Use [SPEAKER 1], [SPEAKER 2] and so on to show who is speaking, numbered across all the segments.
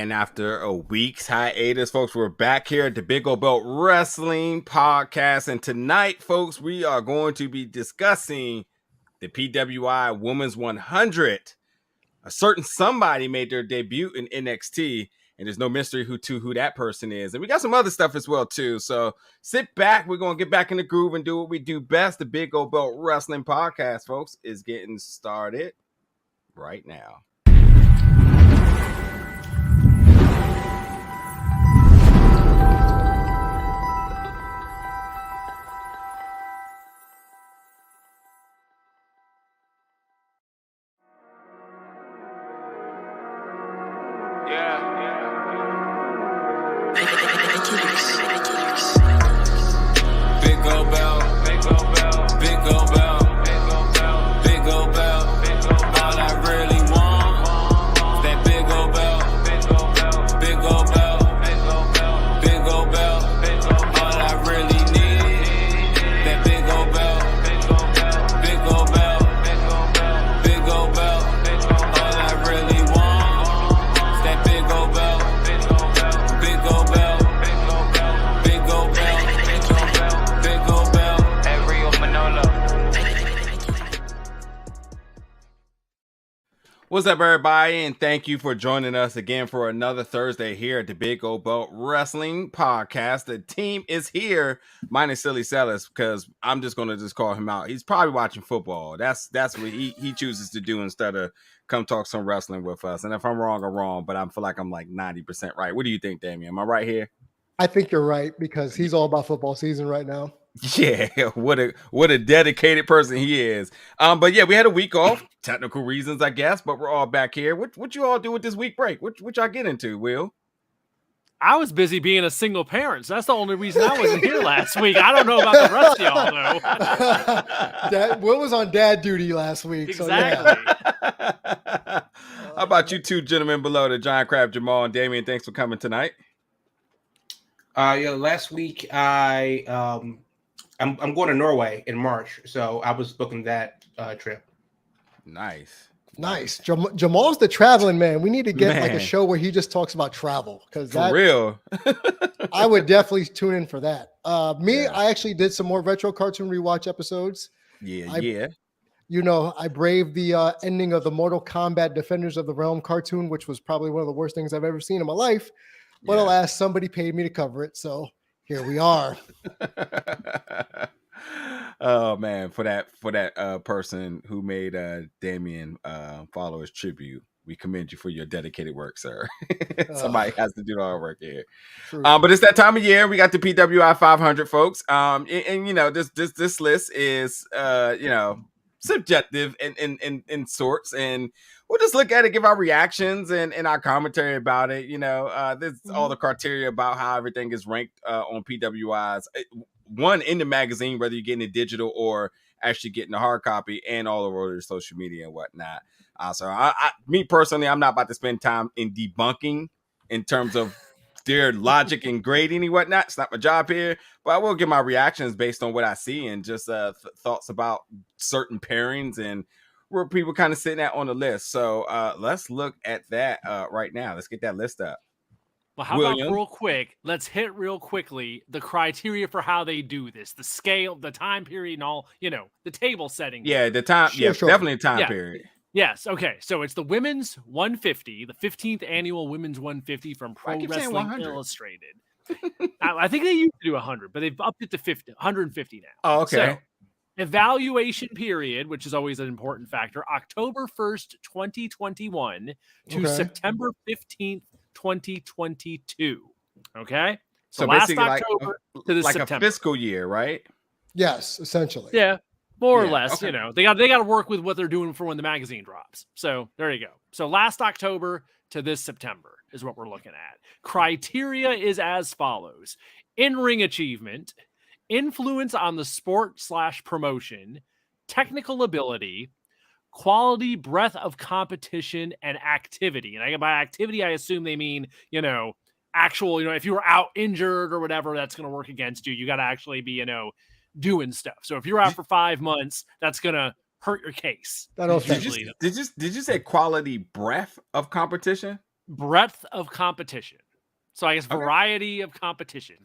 [SPEAKER 1] And after a week's hiatus, folks, we're back here at the Big Old Belt Wrestling Podcast. And tonight, folks, we are going to be discussing the PWI Women's 100. A certain somebody made their debut in NXT, and there's no mystery who that person is. And we got some other stuff as well, too. So sit back. We're going to get back in the groove and do what we do best. The Big Old Belt Wrestling Podcast, folks, is getting started right now. What's up, everybody, and thank you for joining us again for another Thursday here at the Big Old Belt Wrestling Podcast. The team is here, minus Silly Celis, because I'm just going to call him out. He's probably watching football. That's what he chooses to do instead of come talk some wrestling with us. And if I'm wrong, I'm wrong, but I feel like I'm like 90% right. What do you think, Damien? Am I right here?
[SPEAKER 2] I think you're right, because he's all about football season right now.
[SPEAKER 1] Yeah, what a dedicated person he is. But yeah, we had a week off, technical reasons, I guess, but we're all back here. What you all do with this week break? What y'all get into, Will?
[SPEAKER 3] I was busy being a single parent, so that's the only reason I wasn't here last week. I don't know about the rest of y'all, though.
[SPEAKER 2] Will was on dad duty last week.
[SPEAKER 3] Exactly.
[SPEAKER 2] So yeah.
[SPEAKER 1] How about you two gentlemen below, the Giant Crab, Jamal and Damien? Thanks for coming tonight.
[SPEAKER 4] Last week I'm going to Norway in March, so I was booking that trip.
[SPEAKER 1] Nice.
[SPEAKER 2] Jamal's the traveling man. We need to get like a show where he just talks about travel, because
[SPEAKER 1] for real.
[SPEAKER 2] I would definitely tune in for that. I actually did some more retro cartoon rewatch episodes.
[SPEAKER 1] Yeah.
[SPEAKER 2] You know, I braved the ending of the Mortal Kombat Defenders of the Realm cartoon, which was probably one of the worst things I've ever seen in my life. But alas, somebody paid me to cover it, so here we are.
[SPEAKER 1] Oh man, for that person who made Damien follow his tribute, we commend you for your dedicated work, sir. Somebody has to do the hard work here. But it's that time of year. We got the PWI 500, folks. And you know, this list is subjective in sorts, and we'll just look at it, give our reactions and our commentary about it. You know, there's all the criteria about how everything is ranked on PWI's one in the magazine, whether you're getting it digital or actually getting the hard copy, and all over the social media and whatnot. So me personally, I'm not about to spend time in debunking in terms of their logic and grading and whatnot. It's not my job here, but I will give my reactions based on what I see and just thoughts about certain pairings and where people kind of sitting at on the list. So let's look at that right now. Let's get that list up.
[SPEAKER 3] Well, how about real quick? Let's hit real quickly the criteria for how they do this, the scale, the time period, and all, the table setting.
[SPEAKER 1] Yeah, the time. Sure. Definitely a time period.
[SPEAKER 3] Yes. Okay. So it's the Women's 150, the 15th annual Women's 150 from Pro Wrestling Illustrated. I think they used to do 100, but they've upped it to 150 now.
[SPEAKER 1] Oh, okay.
[SPEAKER 3] So, evaluation period, which is always an important factor, October 1st, 2021 to September 15th, 2022. Okay. So last October to this September.
[SPEAKER 1] A fiscal year, right?
[SPEAKER 2] Yes, essentially.
[SPEAKER 3] Yeah. More or less, they got to work with what they're doing for when the magazine drops. So there you go. So last October to this September is what we're looking at. Criteria is as follows: in-ring achievement, influence on the sport/promotion, technical ability, quality, breadth of competition, and activity. And by activity, I assume they mean, actual, if you were out injured or whatever, that's going to work against you. You got to actually be, doing stuff. So if you're out for 5 months, that's going to hurt your case.
[SPEAKER 1] Did you say quality breadth of competition?
[SPEAKER 3] breadth of competition. So I guess variety of competition.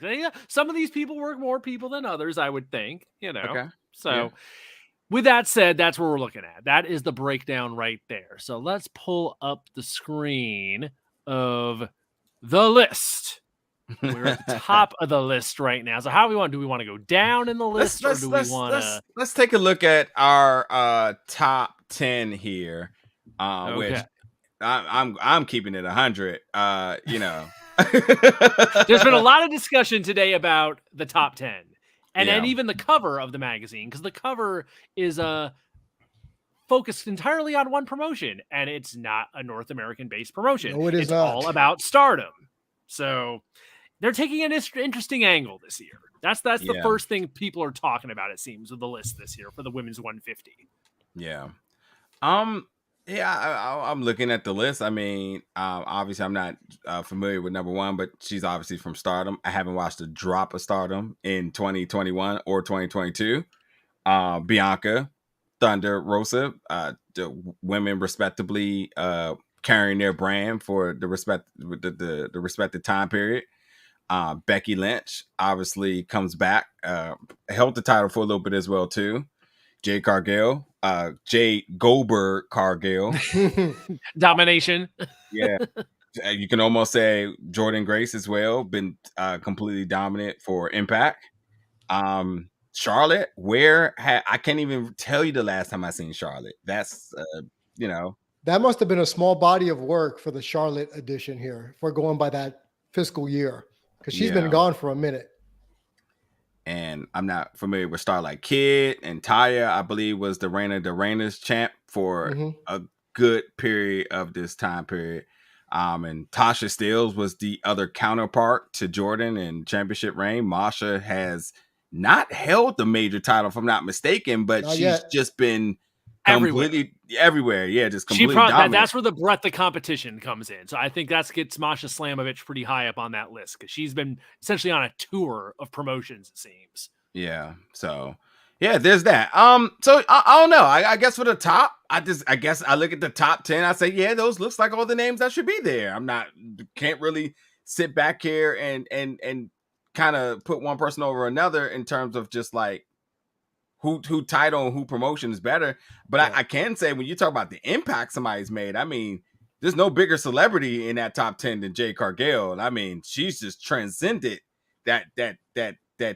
[SPEAKER 3] Some of these people work more people than others, I would think,
[SPEAKER 1] Okay.
[SPEAKER 3] So with that said, that's what we're looking at. That is the breakdown right there. So let's pull up the screen of the list. We're at the top of the list right now. So how do we want to go down in the list, or do we want to?
[SPEAKER 1] Let's take a look at our top 10 here. Which I'm keeping it 100.
[SPEAKER 3] There's been a lot of discussion today about the top 10 and even the cover of the magazine, because the cover is focused entirely on one promotion, and it's not a North American based promotion.
[SPEAKER 2] No, it's not.
[SPEAKER 3] All about Stardom. So they're taking an interesting angle this year. That's the first thing people are talking about, it seems, with the list this year for the women's 150.
[SPEAKER 1] Yeah. I'm looking at the list. I mean, obviously I'm not familiar with number one, but she's obviously from Stardom. I haven't watched a drop of Stardom in 2021 or 2022. Bianca, Thunder, Rosa, the women respectably carrying their brand for the respected time period. Becky Lynch obviously comes back, held the title for a little bit as well too. Jade Goldberg Cargill.
[SPEAKER 3] Domination.
[SPEAKER 1] Yeah. You can almost say Jordan Grace as well, been completely dominant for Impact. Charlotte, I can't even tell you the last time I seen Charlotte. That's
[SPEAKER 2] that must have been a small body of work for the Charlotte edition here, if we're going by that fiscal year, because she's been gone for a minute.
[SPEAKER 1] And I'm not familiar with Starlight Kid, and Taya, I believe, was the Reina's champ for a good period of this time period. And Tasha Steelz was the other counterpart to Jordan in championship reign. Masha has not held the major title, if I'm not mistaken, but she's just been completely everywhere. Yeah, just completely dominant.
[SPEAKER 3] That's where the breadth of competition comes in. So I think that gets Masha Slamovich pretty high up on that list, because she's been essentially on a tour of promotions, it seems.
[SPEAKER 1] Yeah. So there's that. So I don't know. I guess for the top, I guess I look at the top 10. I say, those looks like all the names that should be there. Can't really sit back here and kind of put one person over another in terms of just like who title and who promotion is better. But I can say, when you talk about the impact somebody's made, I mean, there's no bigger celebrity in that top 10 than Jade Cargill. I mean, she's just transcended that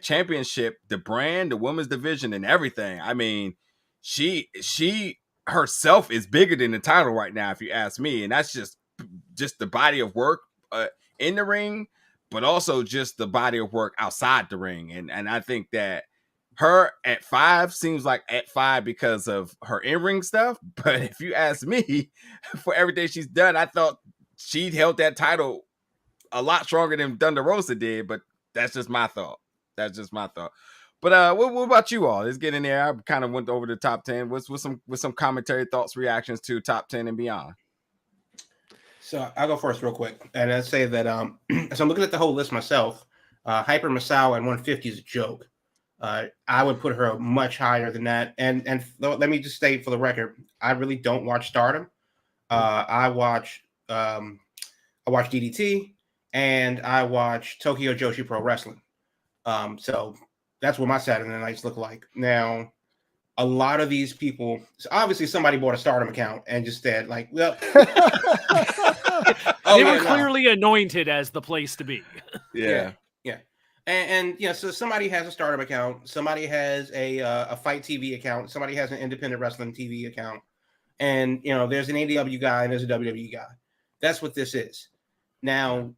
[SPEAKER 1] championship, the brand, the women's division, and everything. I mean, she herself is bigger than the title right now, if you ask me. And that's just the body of work in the ring, but also just the body of work outside the ring. And I think that her at 5 seems like at 5 because of her in-ring stuff. But if you ask me, for everything she's done, I thought she held that title a lot stronger than Thunder Rosa did. But that's just my thought. But what about you all? Let's get in there. I kind of went over the top 10 with some commentary, thoughts, reactions to top 10 and beyond.
[SPEAKER 4] So I'll go first real quick. And I'd say that so I'm looking at the whole list myself. Hyper Masao at 150 is a joke. I would put her much higher than that. And let me just state for the record, I really don't watch Stardom. I watch DDT, and I watch Tokyo Joshi Pro Wrestling. So that's what my Saturday nights look like. Now, a lot of these people, so obviously somebody bought a Stardom account and just said, like, well,
[SPEAKER 3] they were clearly anointed as the place to be.
[SPEAKER 1] Yeah.
[SPEAKER 4] And so somebody has a Stardom account, somebody has a Fight TV account, somebody has an Independent Wrestling TV account, and there's an AEW guy and there's a WWE guy. That's what this is. Now,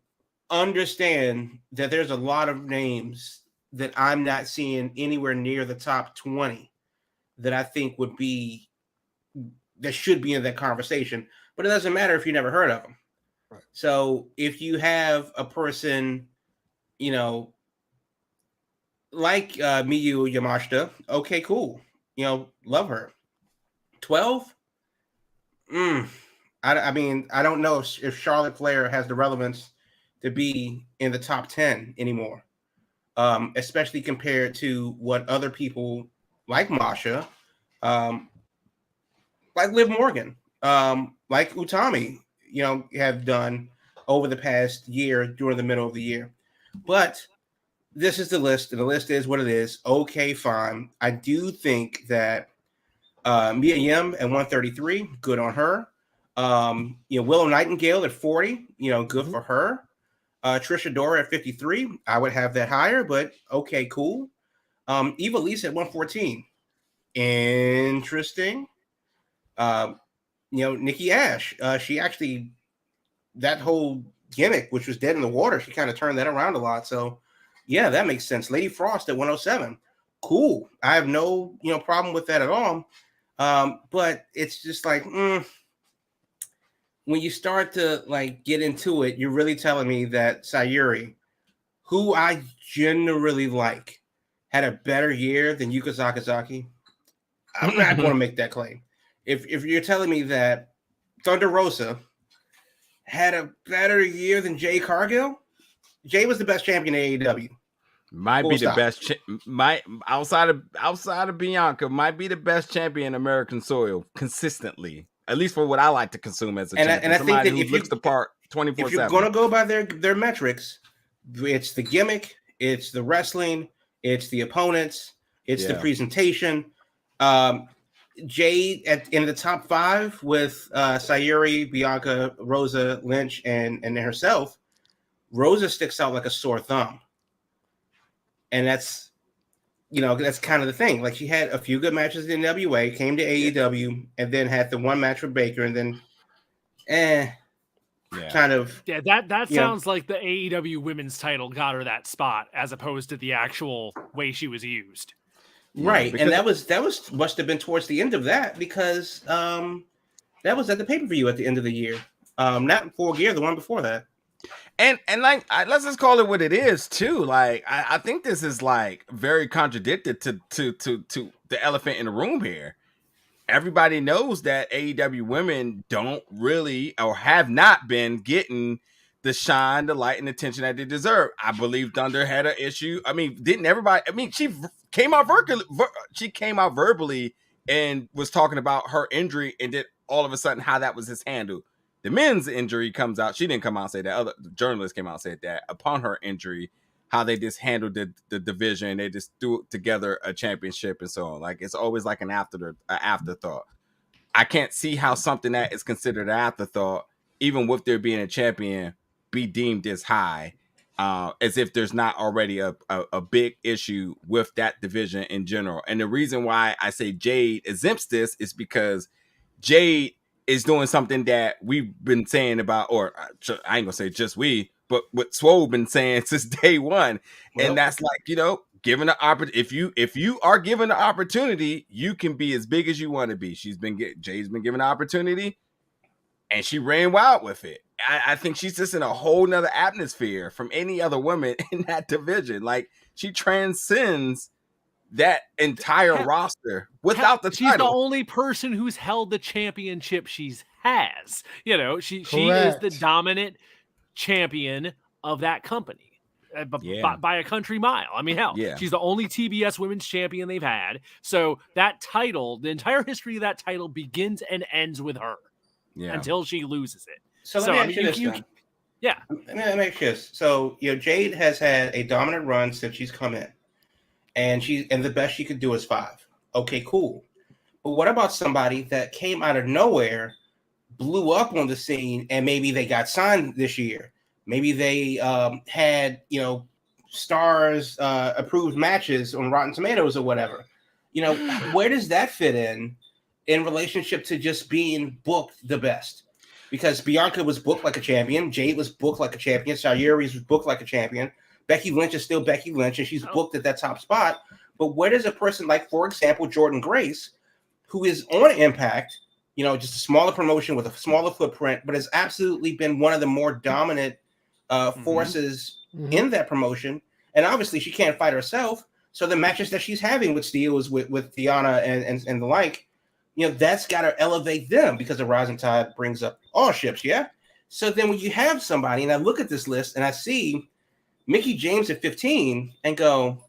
[SPEAKER 4] understand that there's a lot of names that I'm not seeing anywhere near the top 20 that I think that should be in that conversation, but it doesn't matter if you never heard of them. Right. So if you have a person, like Miyu Yamashita, okay, cool. Love her. 12? I mean, I don't know if Charlotte Flair has the relevance to be in the top 10 anymore, especially compared to what other people like Masha, like Liv Morgan, like Utami, have done over the past year during the middle of the year. But this is the list, and the list is what it is. Okay, fine. I do think that Mia Yim at 133, good on her. Willow Nightingale at 40, good for her. Trisha Dora at 53, I would have that higher, but okay, cool. Eva Lisa at 114, interesting. Nikki Ash, she actually, that whole gimmick, which was dead in the water, she kind of turned that around a lot. So, yeah, that makes sense. Lady Frost at 107, cool. I have no, problem with that at all. But it's just like, when you start to get into it, you're really telling me that Sayuri, who I generally like, had a better year than Yuka Sakazaki. I'm not going to make that claim. If you're telling me that Thunder Rosa had a better year than Jay Cargill, Jay was the best champion in AEW.
[SPEAKER 1] Might be the best. Outside of Bianca, might be the best champion in American soil consistently. At least for what I like to consume as a champion.
[SPEAKER 4] And I think that
[SPEAKER 1] who looks the part 24/7.
[SPEAKER 4] If you're going to go by their metrics, it's the gimmick, it's the wrestling, it's the opponents, it's the presentation. Jade in the top 5 with Sayuri, Bianca, Rosa, Lynch, and herself. Rosa sticks out like a sore thumb. And that's kind of the thing. Like, she had a few good matches in NWA, came to AEW, and then had the one match with Baker, and then kind of.
[SPEAKER 3] Yeah, that sounds like the AEW women's title got her that spot, as opposed to the actual way she was used.
[SPEAKER 4] Right, and that was must have been towards the end of that, because that was at the pay-per-view at the end of the year. Not Full Gear, the one before that.
[SPEAKER 1] And let's just call it what it is too. Like, I think this is very contradicted to the elephant in the room here. Everybody knows that AEW women don't really, or have not been getting the shine, the light, and attention that they deserve. I believe Thunder had an issue. I mean, didn't everybody? I mean, she came out verbally and was talking about her injury, and then all of a sudden how that was his handle. The men's injury comes out. She didn't come out and say that. Other journalists came out and said that upon her injury, how they just handled the division. They just threw together a championship and so on. Like, it's always like an afterthought. I can't see how something that is considered an afterthought, even with there being a champion, be deemed as high, as if there's not already a big issue with that division in general. And the reason why I say Jade exempts this is because Jade is doing something that we've been saying about, or I ain't gonna say just we, but what Swole been saying since day one. Well, and that's given the opportunity. If you are given the opportunity, you can be as big as you want to be. Jade's been given the opportunity, and she ran wild with it. I think she's just in a whole nother atmosphere from any other woman in that division. Like, she transcends that entire roster without the title.
[SPEAKER 3] She's the only person who's held the championship she has. She is the dominant champion of that company by a country mile. I mean, hell, she's the only TBS women's champion they've had. So that title, the entire history of that title, begins and ends with her until she loses it.
[SPEAKER 4] So let me ask you this. Let me ask you this. So, Jade has had a dominant run since she's come in. And the best she could do is 5. Okay, cool. But what about somebody that came out of nowhere, blew up on the scene, and maybe they got signed this year? Maybe they had, stars approved matches on Rotten Tomatoes or whatever. Where does that fit in relationship to just being booked the best? Because Bianca was booked like a champion. Jade was booked like a champion. Sayuri was booked like a champion. Becky Lynch is still Becky Lynch, and she's booked at that top spot. But where does a person like, for example, Jordan Grace, who is on Impact, just a smaller promotion with a smaller footprint, but has absolutely been one of the more dominant forces in that promotion. And obviously she can't fight herself. So the matches that she's having with Steels, with Tiana and the like, that's got to elevate them, because the rising tide brings up all ships. Yeah. So then when you have somebody, and I look at this list and I see Mickie James at 15 and go,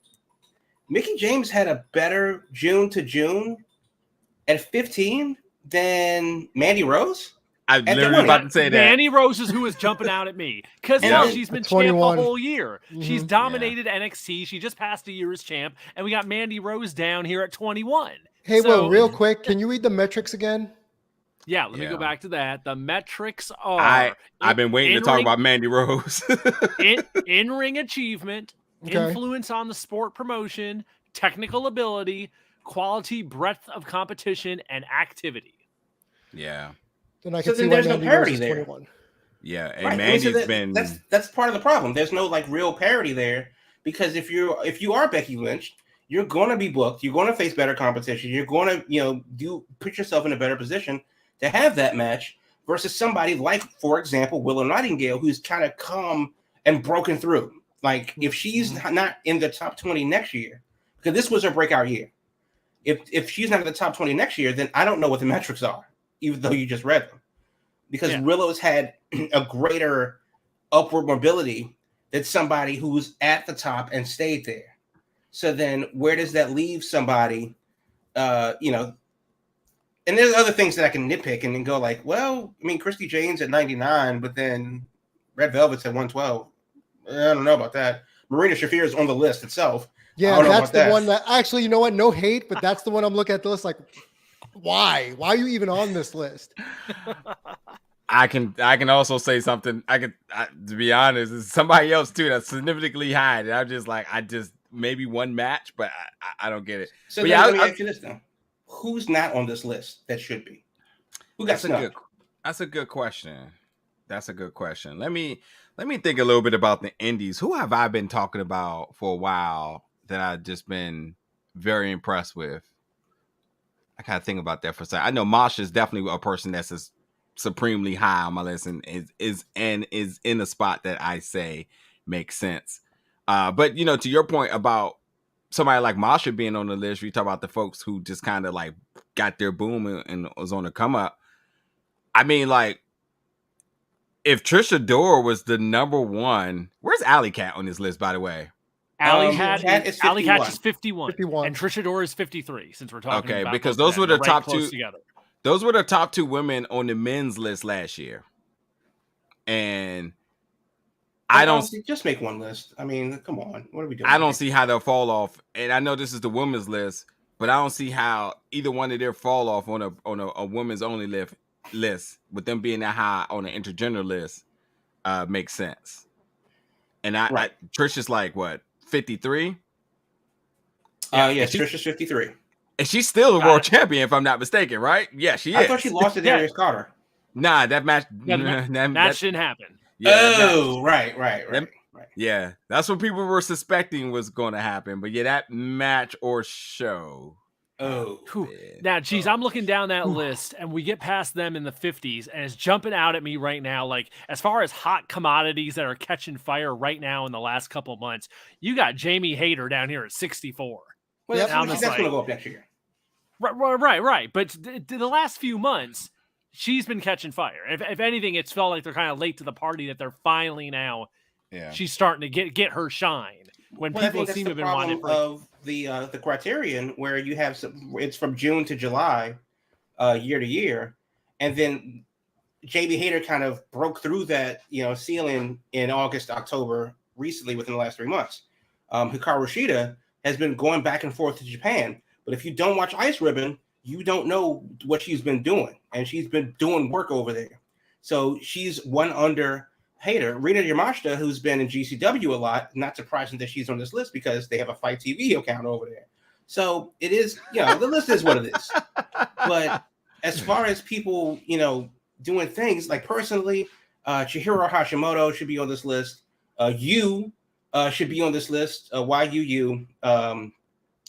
[SPEAKER 4] Mickie James had a better June to June at 15 than Mandy Rose?
[SPEAKER 1] I literally about to say that.
[SPEAKER 3] Mandy Rose is who is jumping out at me because now she's been champ the whole year. She's dominated NXT. She just passed a year as champ, and we got Mandy Rose down here at 21.
[SPEAKER 2] Hey, Will, real quick, can you read the metrics again?
[SPEAKER 3] Yeah, let me go back to that. The metrics are...
[SPEAKER 1] I've been waiting to talk about Mandy Rose.
[SPEAKER 3] In-ring achievement, influence on the sport promotion, technical ability, quality, breadth of competition, and activity.
[SPEAKER 1] Yeah.
[SPEAKER 2] Then I can see
[SPEAKER 4] there's no
[SPEAKER 2] Mandy
[SPEAKER 4] parity
[SPEAKER 2] Rose is
[SPEAKER 4] there.
[SPEAKER 2] 21.
[SPEAKER 1] Yeah, and Mandy's been...
[SPEAKER 4] That's part of the problem. There's no like real parity there because if you are Becky Lynch, you're going to be booked. You're going to face better competition. You're going to put yourself in a better position to have that match versus somebody like, for example, Willow Nightingale, who's kind of come and broken through. Like if she's not in the top 20 next year, because this was her breakout year. If she's not in the top 20 next year, then I don't know what the metrics are, even though you just read them. Because Willow's had a greater upward mobility than somebody who's at the top and stayed there. So then where does that leave somebody, and there's other things that I can nitpick and then go like, well, I mean, Christy Jane's at 99, but then Red Velvet's at 112. I don't know about that. Marina Shafir is on the list itself.
[SPEAKER 2] Yeah, that's the one that actually, you know what? No hate, but that's the one I'm looking at the list like, why? Why are you even on this list?
[SPEAKER 1] I can also say something. To be honest, it's somebody else too that's significantly high. And I'm just like, maybe one match, but I don't get it.
[SPEAKER 4] So let me ask you this though. Who's not on this list that should be? Who got snubbed?
[SPEAKER 1] That's a good question. That's a good question. Let me think a little bit about the indies. Who have I been talking about for a while that I've just been very impressed with? I gotta think about that for a second. I know Masha is definitely a person that's supremely high on my list and is in a spot that I say makes sense. But to your point about somebody like Masha being on the list, we talk about the folks who just kind of like got their boom and was on the come up. I mean, like, if Trisha Dora was the number one, where's Alley Cat on this list, by the way?
[SPEAKER 3] Alley Cat is 51. And Trisha Dora is 53, since we're talking about
[SPEAKER 1] because those were the top two
[SPEAKER 3] together.
[SPEAKER 1] Those were the top two women on the men's list last year. And I don't
[SPEAKER 4] just make one list. I mean, come on. What are we doing?
[SPEAKER 1] I don't see how they'll fall off. And I know this is the women's list, but I don't see how either one of their fall off on a women's only list with them being that high on an intergender list makes sense. And Trisha's like what, 53?
[SPEAKER 4] Yes, Trisha's 53.
[SPEAKER 1] And she's still a world champion, if I'm not mistaken, right? Yeah, she is.
[SPEAKER 4] I thought she lost to Darius Carter.
[SPEAKER 1] Nah, that match.
[SPEAKER 3] That shouldn't happen.
[SPEAKER 4] Yeah, right.
[SPEAKER 1] Yeah, that's what people were suspecting was going to happen. But yeah, that match or show.
[SPEAKER 3] Now, geez, I'm looking down that list, and we get past them in the 50s, and it's jumping out at me right now. Like, as far as hot commodities that are catching fire right now in the last couple of months, you got Jamie Hayter down here at 64.
[SPEAKER 4] Well, that's going to go up next year.
[SPEAKER 3] Right. But the last few months, she's been catching fire. If anything, it's felt like they're kind of late to the party that they're finally now. Yeah, she's starting to get her shine when people seem to have been wanting
[SPEAKER 4] of the criterion where you have it's from June to July, year to year, and then Jamie Hayter kind of broke through that ceiling in August, October recently within the last 3 months. Hikaru Shida has been going back and forth to Japan. But if you don't watch Ice Ribbon, you don't know what she's been doing. And she's been doing work over there. So she's one under Hayter. Rina Yamashita, who's been in GCW a lot, not surprising that she's on this list because they have a Fight TV account over there. So it is, the list is what it is. But as far as people, doing things, like personally, Chihiro Hashimoto should be on this list. You should be on this list. YUU.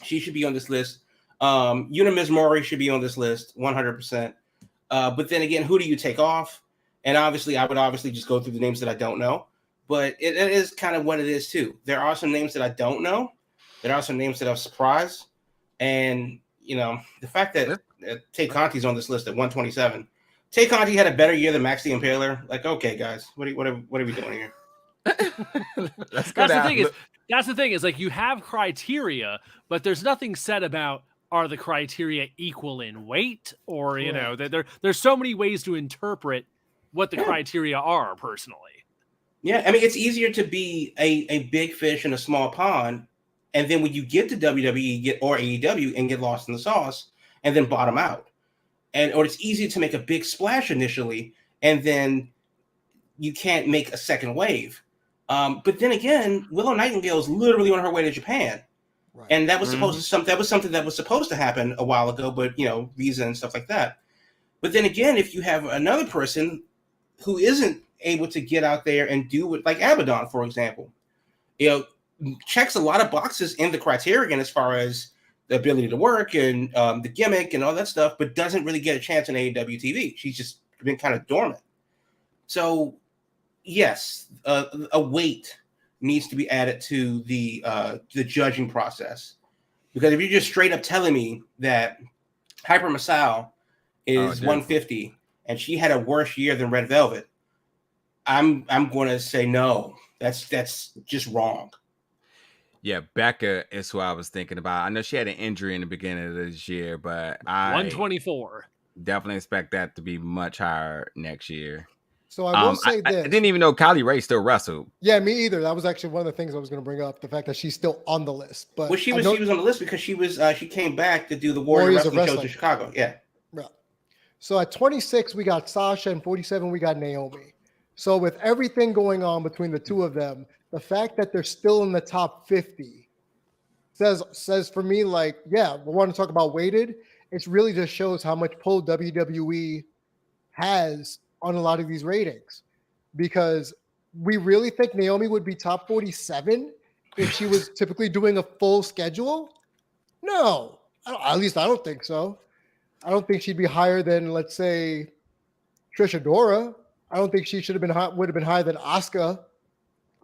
[SPEAKER 4] She should be on this list. Yuna Mizumori should be on this list, 100%. But then again, who do you take off? And obviously, I would just go through the names that I don't know. But it is kind of what it is, too. There are some names that I don't know. There are some names that I'm surprised. And, the fact that Tay Conti's on this list at 127. Tay Conti had a better year than Max the Impaler. Like, okay, guys, what are we doing here?
[SPEAKER 3] That's the thing is like you have criteria, but there's nothing said about are the criteria equal in weight or there's so many ways to interpret what the criteria are personally.
[SPEAKER 4] Yeah, I mean, it's easier to be a big fish in a small pond, and then when you get to WWE or AEW and get lost in the sauce, and then bottom out, or it's easier to make a big splash initially, and then you can't make a second wave. But then again, Willow Nightingale is literally on her way to Japan, right. And that was supposed to that was something that was supposed to happen a while ago, but visa and stuff like that. But then again, if you have another person who isn't able to get out there and do it, like Abaddon, for example, checks a lot of boxes in the criterion as far as the ability to work and the gimmick and all that stuff, but doesn't really get a chance in AEW TV. She's just been kind of dormant. So, yes, a weight needs to be added to the judging process, because if you're just straight up telling me that Hyper Masao is 150 and she had a worse year than Red Velvet, I'm going to say no. That's just wrong.
[SPEAKER 1] Yeah, Becca is who I was thinking about. I know she had an injury in the beginning of this year, but
[SPEAKER 3] 124.
[SPEAKER 1] Definitely expect that to be much higher next year.
[SPEAKER 2] So I will say this.
[SPEAKER 1] I didn't even know Kylie Ray still wrestled.
[SPEAKER 2] Yeah, me either. That was actually one of the things I was going to bring up, the fact that she's still on the list. But
[SPEAKER 4] she was on the list because she came back to do the Warriors Wrestling shows in Chicago. Yeah.
[SPEAKER 2] Right. So at 26, we got Sasha, and 47, we got Naomi. So with everything going on between the two of them, the fact that they're still in the top 50 says for me, like, yeah, we want to talk about weighted. It really just shows how much pull WWE has on a lot of these ratings, because we really think Naomi would be top 47 if she was typically doing a full schedule. No, at least I don't think so. I don't think she'd be higher than, let's say, Trish Adora. I don't think she would have been higher than Asuka.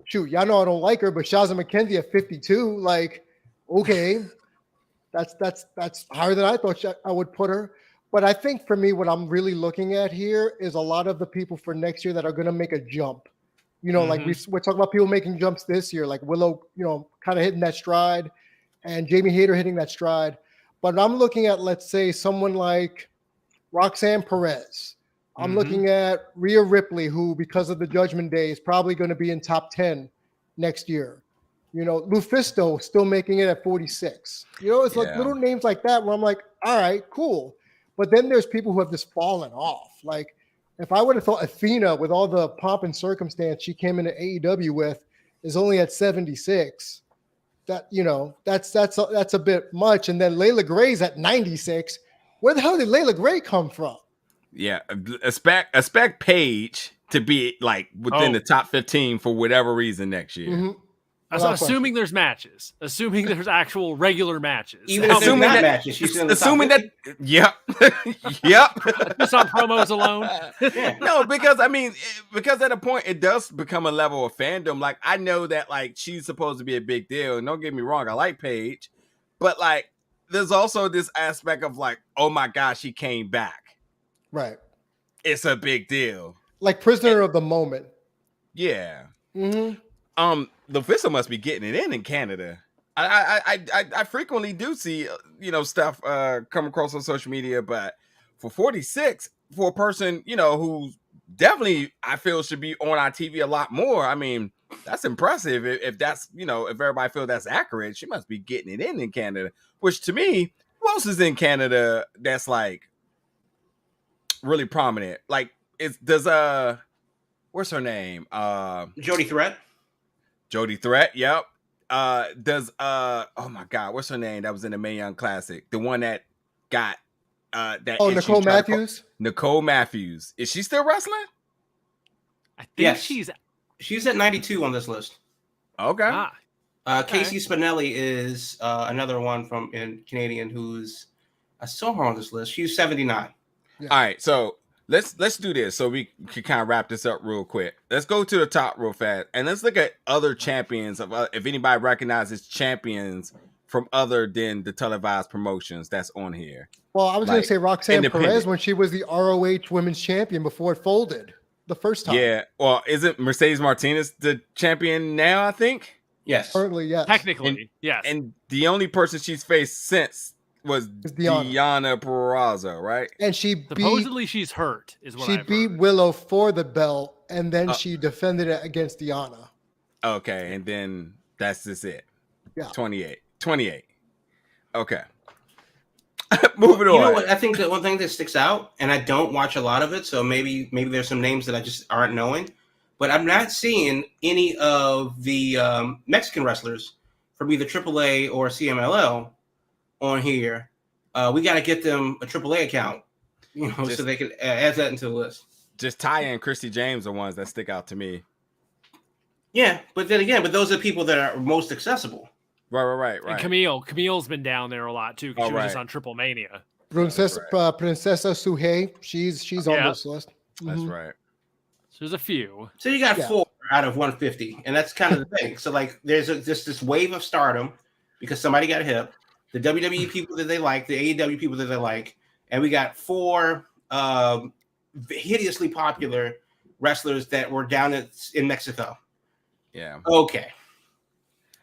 [SPEAKER 2] Shoot, y'all know I don't like her, but Shazza McKenzie at 52, like, okay, that's higher than I thought I would put her. But I think for me, what I'm really looking at here is a lot of the people for next year that are going to make a jump. Like we're talking about people making jumps this year, like Willow, kind of hitting that stride, and Jamie Hayter hitting that stride. But I'm looking at, let's say, someone like Roxanne Perez. I'm looking at Rhea Ripley, who, because of the Judgment Day, is probably going to be in top 10 next year. Lufisto still making it at 46. It's like little names like that where I'm like, all right, cool. But then there's people who have just fallen off. Like, if I would have thought Athena, with all the pomp and circumstance she came into AEW with, is only at 76, that's a bit much. And then Layla Gray's at 96. Where the hell did Layla Gray come from?
[SPEAKER 1] Yeah, expect Paige to be like within the top 15 for whatever reason next year.
[SPEAKER 3] Assuming there's matches, assuming there's actual regular matches,
[SPEAKER 4] even if there's not matches, she's in the
[SPEAKER 1] assuming
[SPEAKER 4] top
[SPEAKER 1] 50. Yep.
[SPEAKER 3] Just on promos alone.
[SPEAKER 1] No, because at a point it does become a level of fandom. Like, I know that, like, she's supposed to be a big deal, and don't get me wrong, I like Paige, but like, there's also this aspect of like, oh my gosh, she came back.
[SPEAKER 2] Right.
[SPEAKER 1] It's a big deal.
[SPEAKER 2] Like prisoner of the moment.
[SPEAKER 1] Yeah. Lufisto must be getting it in Canada. I frequently do see stuff come across on social media, but for 46, for a person who definitely I feel should be on our TV a lot more. I mean, that's impressive. If that's if everybody feels that's accurate, she must be getting it in Canada. Which to me, who else is in Canada that's like really prominent? Like, what's her name?
[SPEAKER 4] Jody Threat.
[SPEAKER 1] Jody Threat, yep. Oh my God, what's her name? That was in the Mae Young Classic. The one that got that.
[SPEAKER 2] Oh, Nicole Matthews.
[SPEAKER 1] Nicole Matthews. Is she still wrestling?
[SPEAKER 3] I think she's
[SPEAKER 4] at 92 on this list.
[SPEAKER 1] Okay.
[SPEAKER 4] Casey Spinelli is another one from Canadian who's I saw her on this list. She's 79.
[SPEAKER 1] Yeah. All right, so let's do this so we can kind of wrap this up real quick. Let's go to the top real fast, and let's look at other champions of if anybody recognizes champions from other than the televised promotions that's on here.
[SPEAKER 2] Well, I was going to say Roxanne Perez when she was the ROH Women's Champion before it folded the first time.
[SPEAKER 1] Yeah. Well, isn't Mercedes Martinez the champion now? I think.
[SPEAKER 4] Yes.
[SPEAKER 2] Currently, yes.
[SPEAKER 3] Technically, yes.
[SPEAKER 1] And the only person she's faced since was
[SPEAKER 2] It's Deonna.
[SPEAKER 1] Deonna Purrazzo, right?
[SPEAKER 2] And she
[SPEAKER 3] Supposedly she's hurt, is what
[SPEAKER 2] she
[SPEAKER 3] I've
[SPEAKER 2] beat
[SPEAKER 3] heard.
[SPEAKER 2] Willow for the belt, and then she defended it against Deonna.
[SPEAKER 1] Okay, and then that's just it.
[SPEAKER 2] Yeah.
[SPEAKER 1] 28. Okay. Moving on.
[SPEAKER 4] You know what? I think that one thing that sticks out, and I don't watch a lot of it, so maybe there's some names that I just aren't knowing, but I'm not seeing any of the Mexican wrestlers from either AAA or CMLL on here. We got to get them a AAA account, so they can add that into the list.
[SPEAKER 1] Just Taya and Christy James are ones that stick out to me.
[SPEAKER 4] Yeah, but then again, those are people that are most accessible.
[SPEAKER 1] Right.
[SPEAKER 3] And Camille's been down there a lot too because she was just on Triple Mania.
[SPEAKER 2] Princesa Suhei, she's on this list.
[SPEAKER 1] That's right.
[SPEAKER 3] So there's a few.
[SPEAKER 4] So you got 4 out of 150, and that's kind of the thing. So like, there's just this wave of stardom because somebody got hip. The WWE people that they like, the AEW people that they like, and we got 4 hideously popular wrestlers that were down in Mexico.
[SPEAKER 1] Yeah.
[SPEAKER 4] Okay.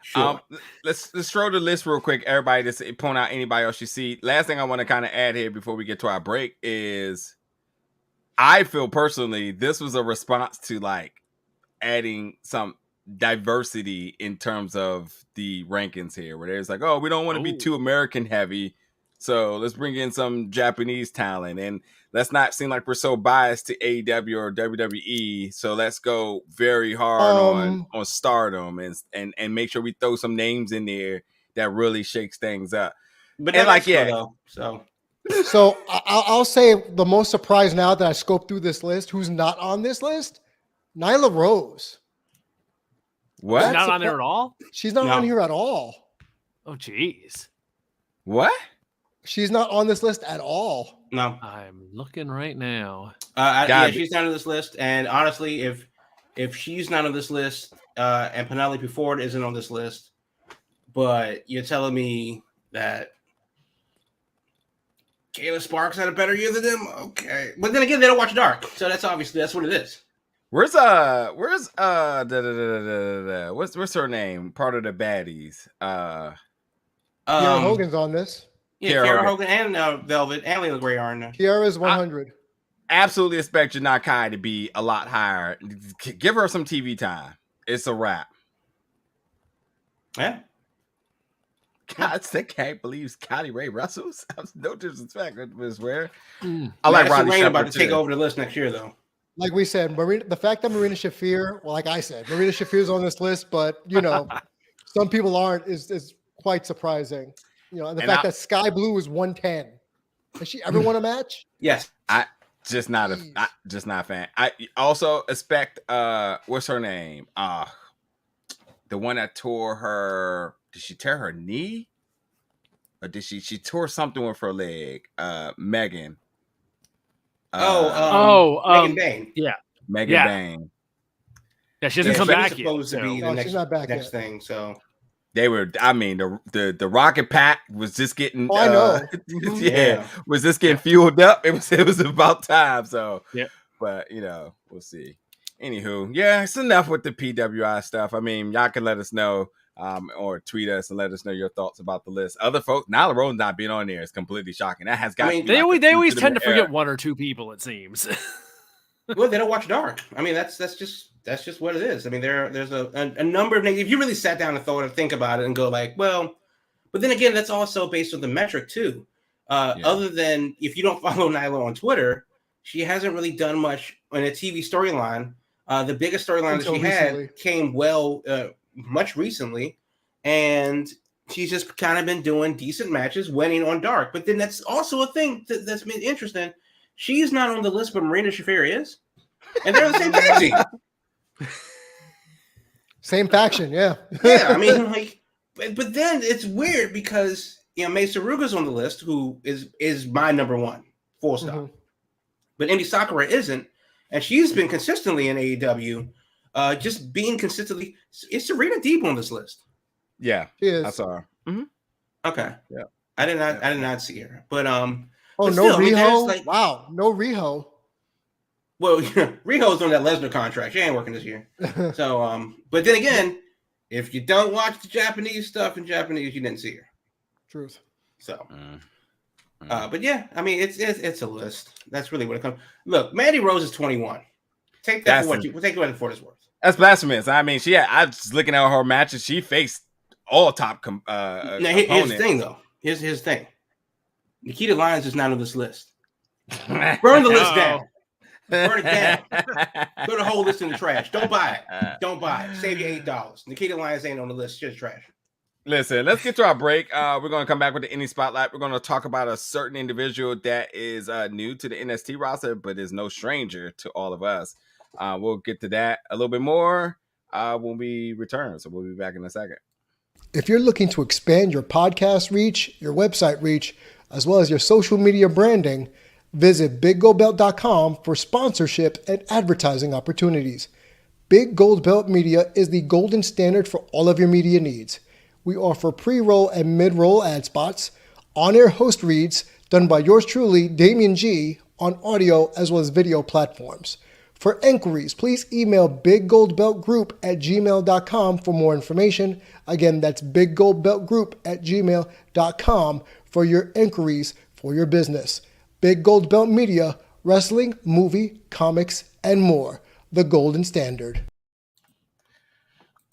[SPEAKER 4] Sure.
[SPEAKER 1] Let's throw the list real quick. Everybody, just point out anybody else you see. Last thing I want to kind of add here before we get to our break is, I feel personally this was a response to like adding some diversity in terms of the rankings here, where there's like, oh, we don't want to be too American heavy, so let's bring in some Japanese talent, and let's not seem like we're so biased to AEW or WWE. So let's go very hard on stardom and make sure we throw some names in there that really shakes things up.
[SPEAKER 4] But
[SPEAKER 1] and like,
[SPEAKER 4] though,
[SPEAKER 2] so I'll say the most surprised now that I scoped through this list, who's not on this list, Nyla Rose.
[SPEAKER 1] What?
[SPEAKER 3] She's not on there at all?
[SPEAKER 2] She's not on here at all.
[SPEAKER 3] Oh, geez.
[SPEAKER 1] What?
[SPEAKER 2] She's not on this list at all.
[SPEAKER 4] No.
[SPEAKER 3] I'm looking right now.
[SPEAKER 4] She's not on this list. And honestly, if she's not on this list, and Penelope Ford isn't on this list, but you're telling me that Kayla Sparks had a better year than them, okay. But then again, they don't watch Dark, so that's what it is.
[SPEAKER 1] What's her name? Part of the baddies.
[SPEAKER 2] Kiera Hogan's on this.
[SPEAKER 4] Yeah, Kiera Hogan and Velvet and Layla Gray are in there.
[SPEAKER 2] Kiera's 100.
[SPEAKER 1] Absolutely expect Janai Kai to be a lot higher. Give her some TV time. It's a wrap.
[SPEAKER 4] Yeah.
[SPEAKER 1] God, I can't believe Kylie Ray wrestles. No disrespect, I swear.
[SPEAKER 4] I like Roddy Shepard about to take over the list next year, though.
[SPEAKER 2] Like we said, the fact that Marina Shafir, well, like I said, Marina Shafir's on this list, but some people aren't is quite surprising. And the fact that Sky Blue is 110. Has she ever won a match?
[SPEAKER 4] Yes.
[SPEAKER 1] I just not a fan. I also expect what's her name? The one that tore her. Did she tear her knee? Or did she tore something with her leg? Megan.
[SPEAKER 4] Megan Bain.
[SPEAKER 3] Yeah.
[SPEAKER 1] Megan Bain.
[SPEAKER 3] Yeah, she hasn't come back yet.
[SPEAKER 4] Supposed to be the
[SPEAKER 2] she's not back
[SPEAKER 4] next
[SPEAKER 2] yet.
[SPEAKER 4] thing. So
[SPEAKER 1] they were. I mean, the Rocket Pack was just getting.
[SPEAKER 2] I know.
[SPEAKER 1] Was just getting fueled up. It was about time. So
[SPEAKER 3] yeah.
[SPEAKER 1] But we'll see. Anywho, it's enough with the PWI stuff. I mean, y'all can let us know. Or tweet us and let us know your thoughts about the list. Other folks, Nyla Rose not being on there is completely shocking. That has got.
[SPEAKER 3] They always tend to forget one or two people. It seems.
[SPEAKER 4] Well, they don't watch Dark. I mean, that's just what it is. I mean, there's a number of names. If you really sat down and think about it and go like, well, but then again, that's also based on the metric too. Other than if you don't follow Nyla on Twitter, she hasn't really done much in a TV storyline. The biggest storyline that she had came much recently, and she's just kind of been doing decent matches, winning on Dark. But then that's also a thing that's been interesting. She's not on the list, but Marina Shafir is, and they're the same faction.
[SPEAKER 2] Same faction, yeah.
[SPEAKER 4] Yeah, I mean, like, but then it's weird because Mei Suruga's on the list, who is my number one, full stop. Mm-hmm. But Emi Sakura isn't, and she's been consistently in AEW. Just being consistently, is Serena Deeb on this list?
[SPEAKER 1] Yeah,
[SPEAKER 2] she is.
[SPEAKER 1] I saw her.
[SPEAKER 4] Mm-hmm. Okay,
[SPEAKER 1] yeah,
[SPEAKER 4] I did not see her, but
[SPEAKER 2] Oh,
[SPEAKER 4] but
[SPEAKER 2] no
[SPEAKER 4] still,
[SPEAKER 2] Riho!
[SPEAKER 4] I mean,
[SPEAKER 2] Wow, no Riho.
[SPEAKER 4] Well, Riho's on that Lesnar contract. She ain't working this year. So, but then again, if you don't watch the Japanese stuff in Japanese, you didn't see her.
[SPEAKER 2] Truth.
[SPEAKER 4] So, But yeah, I mean, it's a list. That's really what it comes. Look, Mandy Rose is 21. Take that for what it's worth.
[SPEAKER 1] That's blasphemous. I mean, I was looking at her matches. She faced all top
[SPEAKER 4] Now, here's the thing, though. Here's the thing. Nikita Lyons is not on this list. Burn the list down. Burn it down. Throw the whole list in the trash. Don't buy it. Don't buy it. Save your $8. Nikita Lyons ain't on the list. Just trash.
[SPEAKER 1] Listen, let's get to our break. We're going to come back with the Indie Spotlight. We're going to talk about a certain individual that is new to the NXT roster, but is no stranger to all of us. We'll get to that a little bit more when we return. So we'll be back in a second.
[SPEAKER 2] If you're looking to expand your podcast reach, your website reach, as well as your social media branding, visit BigGoldBelt.com for sponsorship and advertising opportunities. Big Gold Belt Media is the golden standard for all of your media needs. We offer pre-roll and mid-roll ad spots, on-air host reads done by yours truly, Damian G, on audio as well as video platforms. For inquiries, please email biggoldbeltgroup@gmail.com for more information. Again, that's biggoldbeltgroup@gmail.com for your inquiries for your business. Big Gold Belt Media, wrestling, movie, comics, and more. The golden standard.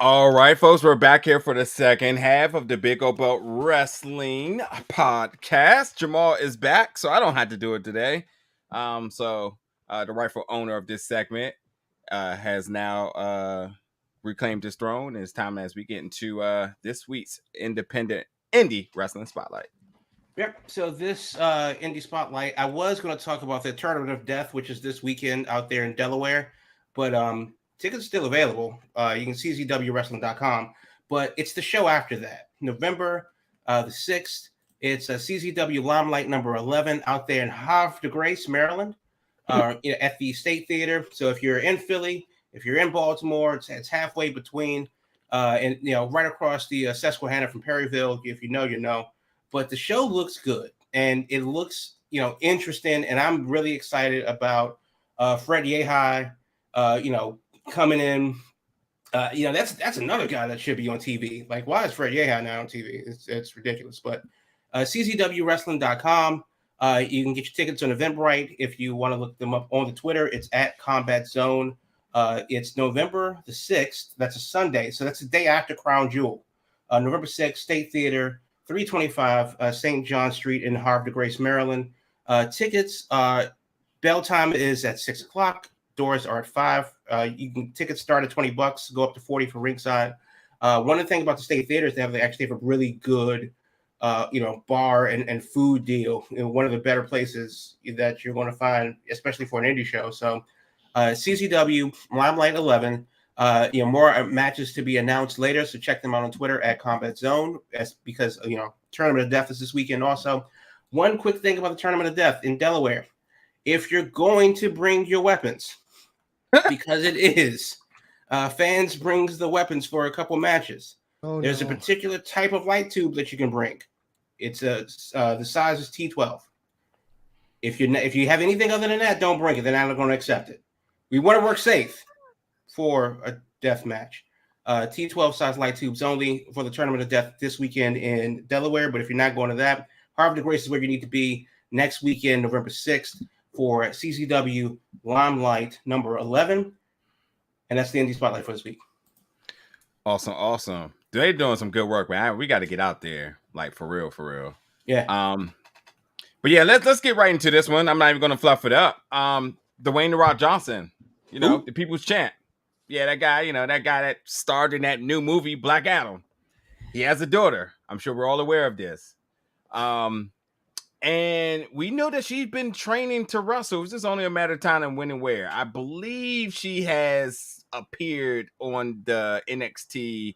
[SPEAKER 1] All right, folks, we're back here for the second half of the Big Gold Belt Wrestling podcast. Jamal is back, so I don't have to do it today. The rightful owner of this segment has now reclaimed his throne. It's time as we get into this week's indie wrestling spotlight.
[SPEAKER 4] Yep. So this indie spotlight, I was going to talk about the Tournament of Death, which is this weekend out there in Delaware, but tickets are still available. You can see czwwrestling.com, but it's the show after that, November the 6th. It's a CZW Limelight number 11 out there in Havre de Grace, Maryland. At the State Theater. So if you're in Philly, if you're in Baltimore, it's halfway between, and right across the Susquehanna from Perryville. If you know, you know. But the show looks good and it looks interesting, and I'm really excited about Fred Yehi, coming in. That's another guy that should be on TV. Like, why is Fred Yehi not on TV? It's ridiculous. But czwwrestling.com. You can get your tickets on Eventbrite. If you want to look them up on the Twitter, it's at Combat Zone. It's November the 6th. That's a Sunday. So that's the day after Crown Jewel. November 6th, State Theater, 325 St. John Street in Havre de Grace, Maryland. Tickets, bell time is at 6 o'clock. Doors are at 5. Tickets start at $20, go up to $40 for ringside. One of the things about the State Theater is they actually have a really good bar and food deal in one of the better places that you're going to find, especially for an indie show. So CZW Limelight 11, more matches to be announced later. So check them out on Twitter at Combat Zone, because Tournament of Death is this weekend. Also, one quick thing about the Tournament of Death in Delaware: if you're going to bring your weapons, because it is fans brings the weapons for a couple matches. There's a particular type of light tube that you can bring. It's the size is T12. If you have anything other than that, don't bring it. They're not going to accept it. We want to work safe for a death match. T12 size light tubes only for the Tournament of Death this weekend in Delaware. But if you're not going to that, Havre de Grace is where you need to be next weekend, November 6th, for CZW Limelight number 11. And that's the Indie Spotlight for this week.
[SPEAKER 1] Awesome. They're doing some good work, man. We got to get out there, like, for real.
[SPEAKER 4] Yeah.
[SPEAKER 1] But yeah, let's get right into this one. I'm not even going to fluff it up. Dwayne "The Rock" Johnson, the People's Champ. Yeah, that guy, that starred in that new movie Black Adam. He has a daughter. I'm sure we're all aware of this. And we know that she's been training to wrestle. It's just only a matter of time and when and where. I believe she has appeared on the NXT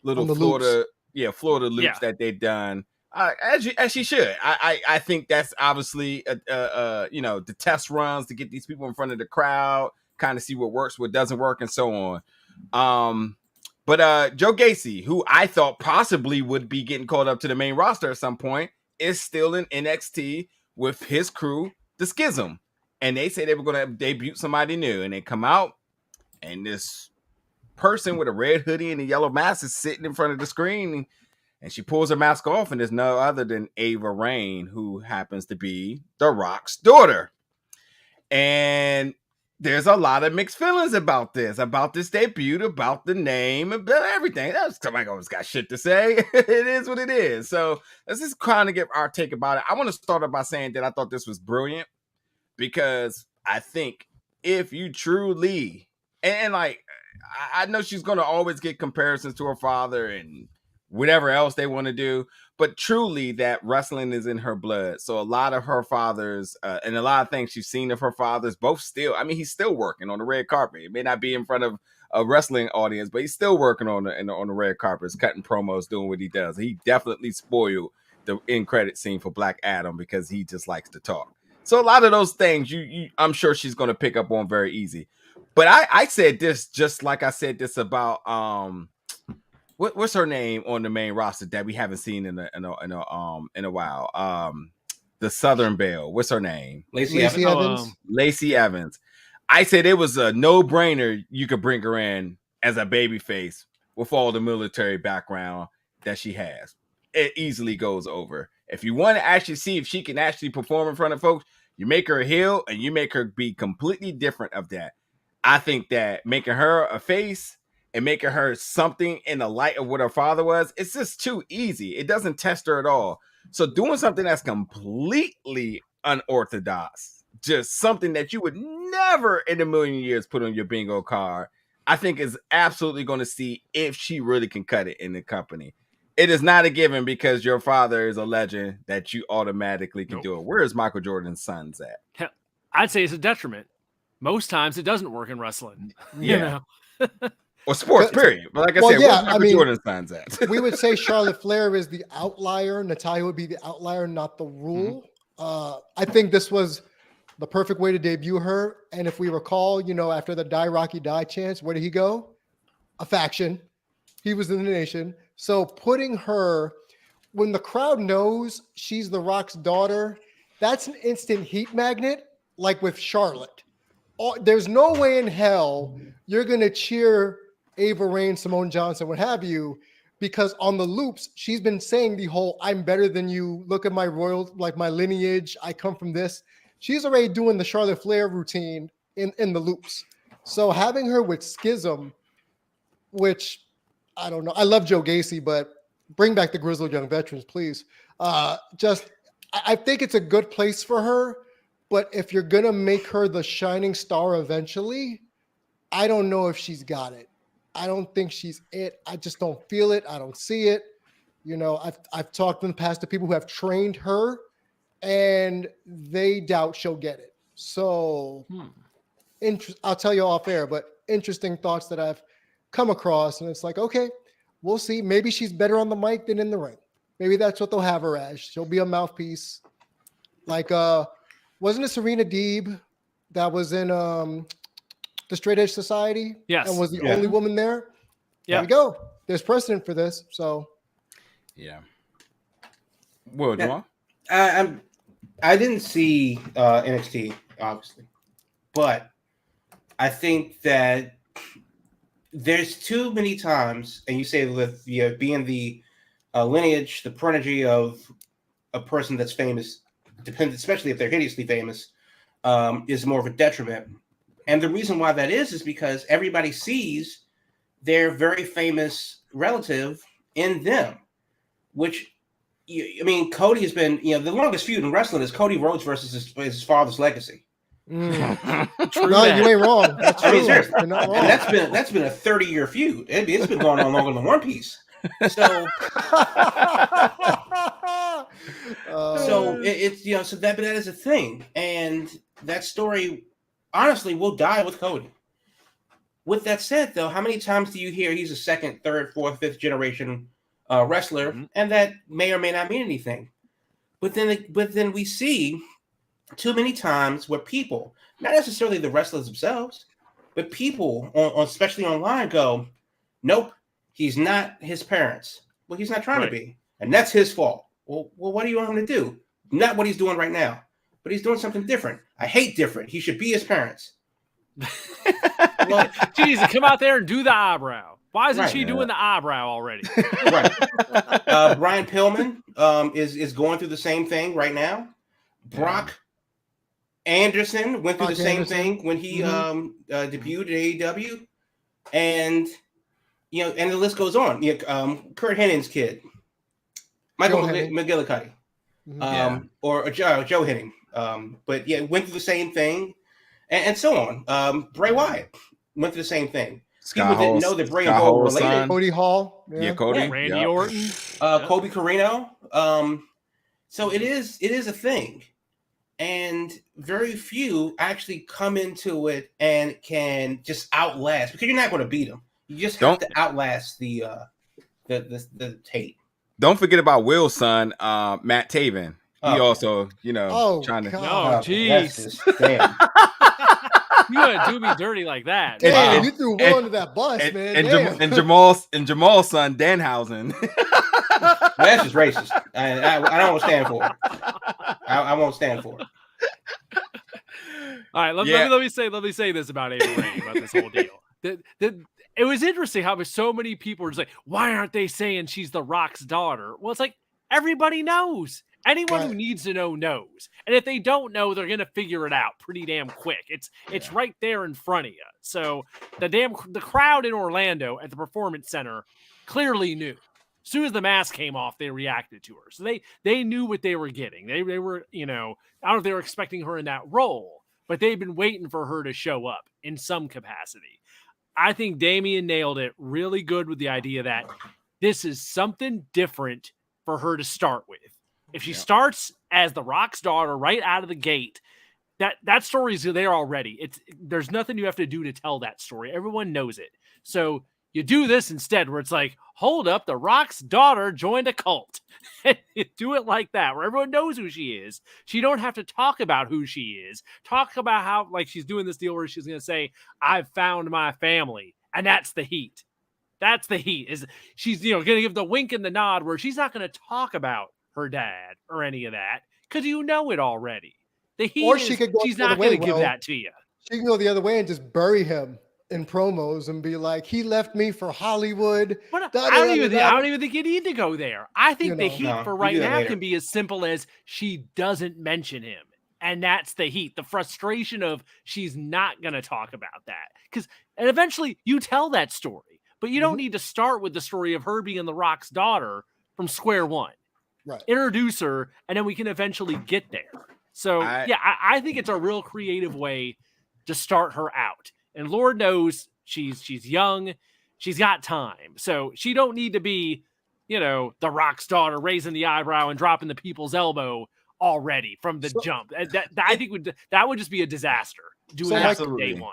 [SPEAKER 1] little Florida loops that they've done. As she should. I think that's obviously the test runs to get these people in front of the crowd, kind of see what works, what doesn't work, and so on. But Joe Gacy, who I thought possibly would be getting called up to the main roster at some point, is still in NXT with his crew, the Schism. And they say they were going to debut somebody new. And they come out, and this person with a red hoodie and a yellow mask is sitting in front of the screen. And she pulls her mask off, and there's no other than Ava Raine, who happens to be The Rock's daughter. And there's a lot of mixed feelings about this debut, about the name, about everything. Somebody always got shit to say. It is what it is. So let's just kind of give our take about it. I want to start off by saying that I thought this was brilliant, because I think if you truly, and like, I know she's going to always get comparisons to her father and whatever else they want to do, but truly that wrestling is in her blood. So a lot of her fathers and a lot of things she's seen of her fathers, both still, I mean, he's still working on the red carpet. It may not be in front of a wrestling audience, but he's still working on the red carpets, cutting promos, doing what he does. He definitely spoiled the end credit scene for Black Adam because he just likes to talk. So a lot of those things I'm sure she's going to pick up on very easy. But I said this just like I said this about what's her name on the main roster that we haven't seen in a while? The Southern Belle. What's her name?
[SPEAKER 4] Lacey Evans.
[SPEAKER 1] Lacey Evans. I said it was a no-brainer you could bring her in as a babyface with all the military background that she has. It easily goes over. If you want to actually see if she can actually perform in front of folks, you make her a heel and you make her be completely different of that. I think that making her a face and making her something in the light of what her father was, it's just too easy. It doesn't test her at all. So doing something that's completely unorthodox, just something that you would never in a million years put on your bingo card, I think is absolutely going to see if she really can cut it in the company. It is not a given because your father is a legend that you automatically can do it. Where is Michael Jordan's sons at?
[SPEAKER 3] I'd say it's a detriment. Most times it doesn't work in wrestling.
[SPEAKER 1] Yeah. You know? Or sports, period. But like I said, where's Michael Jordan's sons at?
[SPEAKER 2] We would say Charlotte Flair is the outlier. Natalya would be the outlier, not the rule. I think this was the perfect way to debut her. And if we recall, after the Die Rocky Die chance, where did he go? A faction. He was in the Nation. So putting her, when the crowd knows she's The Rock's daughter, that's an instant heat magnet, like with Charlotte. There's no way in hell you're going to cheer Ava Raine, Simone Johnson, what have you, because on the loops, she's been saying the whole, I'm better than you, look at my my lineage, I come from this. She's already doing the Charlotte Flair routine in the loops. So having her with Schism, which, I don't know, I love Joe Gacy, but bring back the Grizzled Young Veterans, please. I think it's a good place for her, but if you're going to make her the shining star eventually, I don't know if she's got it. I don't think she's it. I just don't feel it. I don't see it. I've talked in the past to people who have trained her, and they doubt she'll get it. So I'll tell you off air, but interesting thoughts that I've come across, and it's like, okay, we'll see. Maybe she's better on the mic than in the ring. Maybe that's what they'll have her as. She'll be a mouthpiece. Like, wasn't it Serena Deeb that was in the Straight Edge Society?
[SPEAKER 3] Yes.
[SPEAKER 2] And was the only woman there?
[SPEAKER 3] Yeah.
[SPEAKER 2] There we go. There's precedent for this. So,
[SPEAKER 1] yeah. Well, Jamal?
[SPEAKER 4] I didn't see NXT, obviously, but I think that there's too many times, and you say with being the lineage, the prodigy of a person that's famous, especially if they're hideously famous, is more of a detriment. And the reason why that is because everybody sees their very famous relative in them, which, Cody has been, the longest feud in wrestling is Cody Rhodes versus his father's legacy.
[SPEAKER 2] True. No, you ain't wrong. That's true.
[SPEAKER 4] Seriously.
[SPEAKER 2] You're not wrong.
[SPEAKER 4] And that's been a 30-year feud. It's been going on longer than One Piece. So, so that is a thing, and that story, honestly, will die with Cody. With that said, though, how many times do you hear he's a second, third, fourth, fifth generation wrestler, and that may or may not mean anything? But then we see too many times where people, not necessarily the wrestlers themselves, but people, especially online, go, nope, he's not his parents. Well, he's not trying to be, and that's his fault. Well, what do you want him to do? Not what he's doing right now, but he's doing something different. I hate different. He should be his parents. Well,
[SPEAKER 3] She needs to come out there and do the eyebrow. Why isn't
[SPEAKER 4] Right,
[SPEAKER 3] she doing the eyebrow already?
[SPEAKER 4] right. Brian Pillman is going through the same thing right now. Brock Anderson went through the same thing when he debuted at AEW, and and the list goes on. Kurt Henning's kid, Michael McGillicuddy, or Joe Henning, but went through the same thing, and so on. Bray Wyatt went through the same thing. People didn't know that Bray and Bo were related.
[SPEAKER 1] Son.
[SPEAKER 2] Cody Hall,
[SPEAKER 1] Cody,
[SPEAKER 3] Randy Orton,
[SPEAKER 4] Kobe Carino. So it is a thing. And very few actually come into it and can just outlast, because you're not going to beat them. You just have to outlast the tape.
[SPEAKER 1] Don't forget about Will's son, Matt Taven. He also, trying to.
[SPEAKER 3] Oh, jeez.
[SPEAKER 4] Damn.
[SPEAKER 3] You gonna do me dirty like that?
[SPEAKER 2] Damn, you threw Will under that bus, man.
[SPEAKER 1] And Jamal's son, Danhausen.
[SPEAKER 4] That's just racist. I don't stand for it. I won't stand for it.
[SPEAKER 3] All right, let me say this about Ava Raine, about this whole deal. It was interesting how so many people were just like, why aren't they saying she's The Rock's daughter? Well, it's like, everybody knows. Anyone who needs to know knows. And if they don't know, they're going to figure it out pretty damn quick. It's right there in front of you. So the crowd in Orlando at the Performance Center clearly knew. As soon as the mask came off, they reacted to her. So they knew what they were getting. They were, I don't know if they were expecting her in that role, but they've been waiting for her to show up in some capacity. I think Damian nailed it really good with the idea that this is something different for her to start with. If she starts as The Rock's daughter right out of the gate, that story is there already. There's nothing you have to do to tell that story. Everyone knows it. So you do this instead, where it's like, hold up, The Rock's daughter joined a cult. You do it like that, where everyone knows who she is. She don't have to talk about who she is. Talk about how, like, she's doing this deal where she's going to say, I've found my family. And that's the heat. That's the heat. Is she's, going to give the wink and the nod, where she's not going to talk about her dad or any of that, because you know it already. The heat
[SPEAKER 2] or she could go
[SPEAKER 3] she's not going to give that to you.
[SPEAKER 2] She can go the other way and just bury him in promos and be like, he left me for Hollywood.
[SPEAKER 3] But I don't even think you need to go there. I think the heat for right now can be as simple as she doesn't mention him. And that's the heat, the frustration of she's not going to talk about that. And eventually you tell that story, but you don't need to start with the story of her being The Rock's daughter from square one.
[SPEAKER 2] Right.
[SPEAKER 3] Introduce her, and then we can eventually get there. So, I think it's a real creative way to start her out. And Lord knows she's young. She's got time. So she don't need to be, The Rock's daughter raising the eyebrow and dropping the people's elbow already from the jump. I think that would just be a disaster doing that from day one.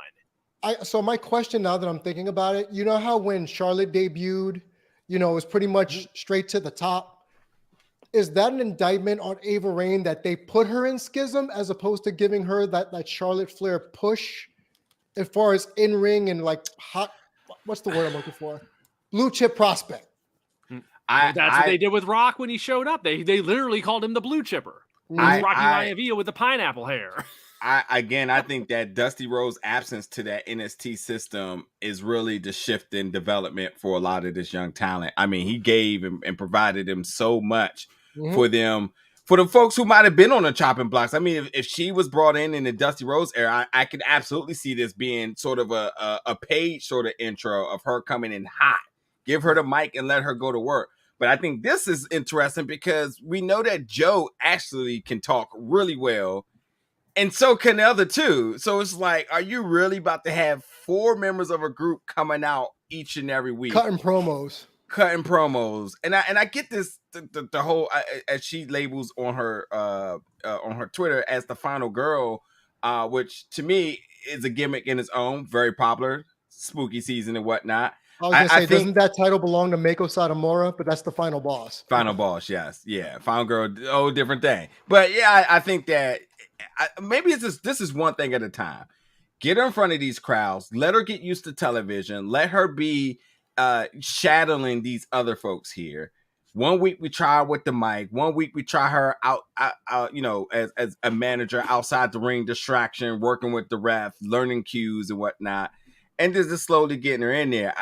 [SPEAKER 2] So my question now that I'm thinking about it, you know how when Charlotte debuted, it was pretty much straight to the top. Is that an indictment on Ava Raine that they put her in Schism as opposed to giving her that Charlotte Flair push as far as in-ring and like hot, what's the word I'm looking for? Blue chip prospect.
[SPEAKER 3] That's what they did with Rock when he showed up. They literally called him the blue chipper. Rocky Maivia with the pineapple hair.
[SPEAKER 1] I think that Dusty Rhodes' absence to that NXT system is really the shift in development for a lot of this young talent. I mean, he gave and provided them so much for them, for the folks who might have been on the chopping blocks. I mean, if she was brought in the Dusty Rhodes era, I could absolutely see this being sort of a paid sort of intro of her coming in hot. Give her the mic and let her go to work. But I think this is interesting because we know that Joe actually can talk really well. And so can the other two. So it's like, are you really about to have 4 members of a group coming out each and every week?
[SPEAKER 2] Cutting promos.
[SPEAKER 1] And I get this, the whole, as she labels on her Twitter as the final girl, which to me is a gimmick in its own, very popular, spooky season and whatnot.
[SPEAKER 2] I was going to say, doesn't that title belong to Meiko Satomura? But that's the final boss.
[SPEAKER 1] Final boss, yes. Yeah, final girl, different thing. But yeah, I think that maybe this is one thing at a time. Get her in front of these crowds. Let her get used to television. Let her be shadowing these other folks here. 1 week we try her with the mic. 1 week we try her out as a manager outside the ring, distraction, working with the ref, learning cues and whatnot. And just slowly getting her in there.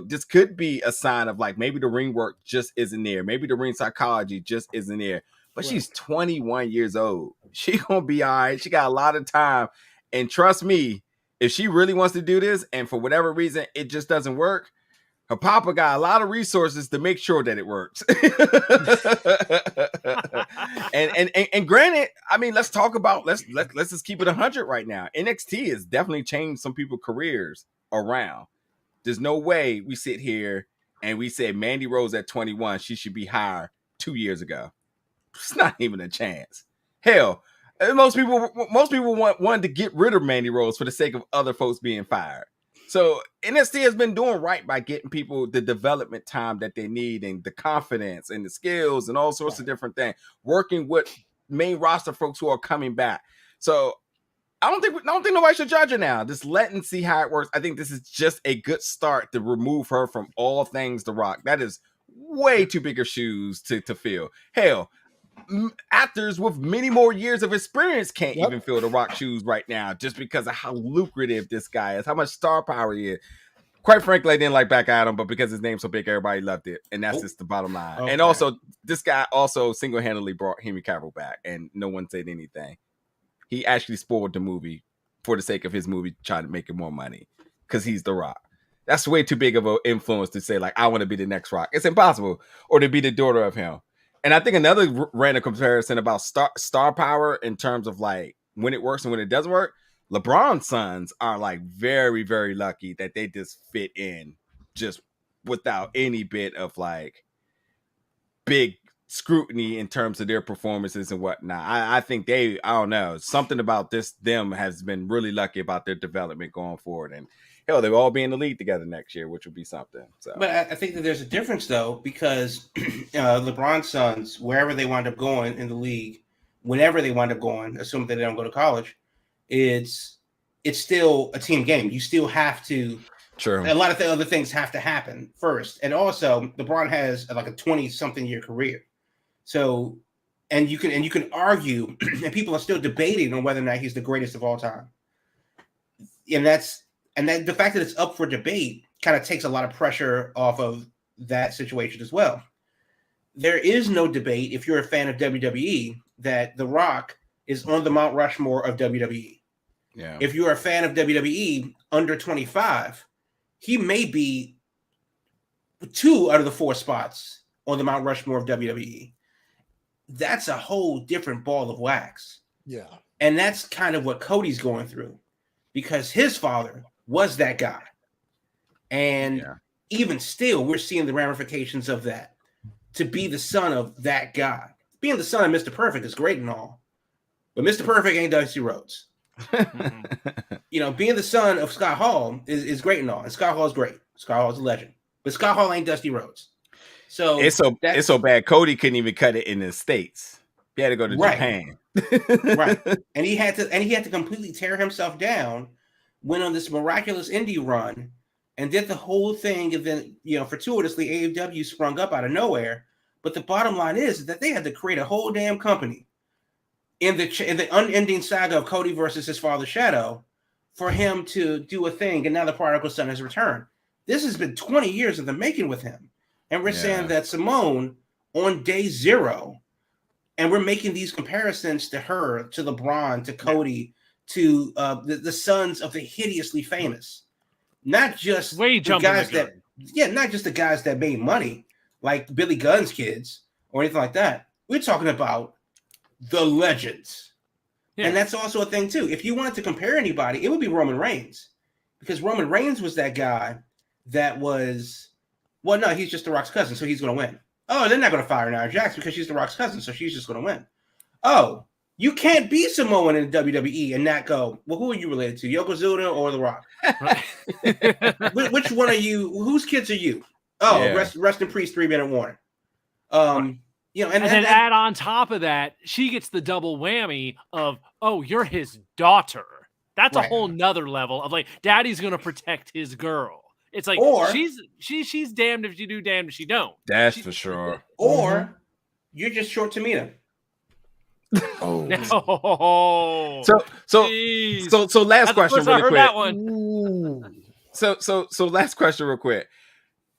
[SPEAKER 1] This could be a sign of like maybe the ring work just isn't there. Maybe the ring psychology just isn't there. But she's 21 years old. She gonna be all right. She got a lot of time. And trust me, if she really wants to do this, and for whatever reason it just doesn't work, her papa got a lot of resources to make sure that it works. and granted, I mean, let's just keep it 100 right now. NXT has definitely changed some people's careers around. There's no way we sit here and we say Mandy Rose at 21, she should be hired 2 years ago. It's not even a chance. Hell, most people wanted to get rid of Mandy Rose for the sake of other folks being fired. So NXT has been doing right by getting people the development time that they need and the confidence and the skills and all sorts of different things, working with main roster folks who are coming back. So I don't think nobody should judge her now. Just let and see how it works. I think this is just a good start to remove her from all things The Rock. That is way too big of shoes to fill. Hell, actors with many more years of experience can't even fill The Rock shoes right now just because of how lucrative this guy is, how much star power he is. Quite frankly, I didn't like Black Adam, but because his name's so big, everybody loved it. And that's just the bottom line. Okay. And also, this guy also single-handedly brought Henry Cavill back, and no one said anything. He actually spoiled the movie for the sake of his movie trying to make him more money because he's The Rock. That's way too big of an influence to say, like, I want to be the next Rock. It's impossible. Or to be the daughter of him. And I think another random comparison about star power in terms of like when it works and when it doesn't work, LeBron's sons are like very, very lucky that they just fit in just without any bit of like big scrutiny in terms of their performances and whatnot. I think I don't know, something about them has been really lucky about their development going forward. And hell, they'll all be in the league together next year, which would be something. So,
[SPEAKER 4] but I think that there's a difference though, because LeBron's sons, wherever they wind up going in the league, whenever they wind up going, assuming that they don't go to college, it's still a team game. You still have to. Sure. A lot of other things have to happen first, and also LeBron has like a 20-something year career. So, and you can argue, and people are still debating on whether or not he's the greatest of all time, and that the fact that it's up for debate kind of takes a lot of pressure off of that situation as well. There is no debate, if you're a fan of WWE, that The Rock is on the Mount Rushmore of WWE.
[SPEAKER 1] Yeah.
[SPEAKER 4] If you're a fan of WWE under 25, he may be 2 out of the 4 spots on the Mount Rushmore of WWE. That's a whole different ball of wax.
[SPEAKER 2] Yeah.
[SPEAKER 4] And that's kind of what Cody's going through, because his father was that guy. And even still, we're seeing the ramifications of that. To be the son of that guy. Being the son of Mr. Perfect is great and all, but Mr. Perfect ain't Dusty Rhodes. Being the son of Scott Hall is great and all. And Scott Hall is great. Scott Hall is a legend. But Scott Hall ain't Dusty Rhodes. So
[SPEAKER 1] it's so bad Cody couldn't even cut it in the States. He had to go to Japan.
[SPEAKER 4] Right. And he had to completely tear himself down, went on this miraculous indie run, and did the whole thing, and then fortuitously AEW sprung up out of nowhere. But the bottom line is that they had to create a whole damn company in the unending saga of Cody versus his father Shadow for him to do a thing, and now the prodigal son has returned. This has been 20 years in the making with him. And we're saying that Simone on day 0, and we're making these comparisons to her, to LeBron, to Cody, to the sons of the hideously famous. Not just the guys not just the guys that made money, like Billy Gunn's kids or anything like that. We're talking about the legends. Yeah. And that's also a thing too. If you wanted to compare anybody, it would be Roman Reigns, because Roman Reigns was that guy that was, well, no, he's just The Rock's cousin, so he's going to win. Oh, they're not going to fire Nia Jax because she's The Rock's cousin, so she's just going to win. Oh, you can't be Samoan in WWE and not go, well, who are you related to, Yokozuna or The Rock? Which one are you? Whose kids are you? Oh, rest in peace, 3-minute warning. And
[SPEAKER 3] then add on top of that, she gets the double whammy of, oh, you're his daughter. That's a whole nother level of like, daddy's going to protect his girl. It's like
[SPEAKER 4] Or-
[SPEAKER 3] she's damned if you do, damned if she don't.
[SPEAKER 1] That's for sure.
[SPEAKER 4] Or you're just short Tamina.
[SPEAKER 1] Oh.
[SPEAKER 3] No.
[SPEAKER 1] So
[SPEAKER 3] Jeez.
[SPEAKER 1] last
[SPEAKER 3] That's the
[SPEAKER 1] question
[SPEAKER 3] first I
[SPEAKER 1] really
[SPEAKER 3] heard
[SPEAKER 1] quick.
[SPEAKER 3] that one.
[SPEAKER 2] Ooh.
[SPEAKER 1] So last question real quick.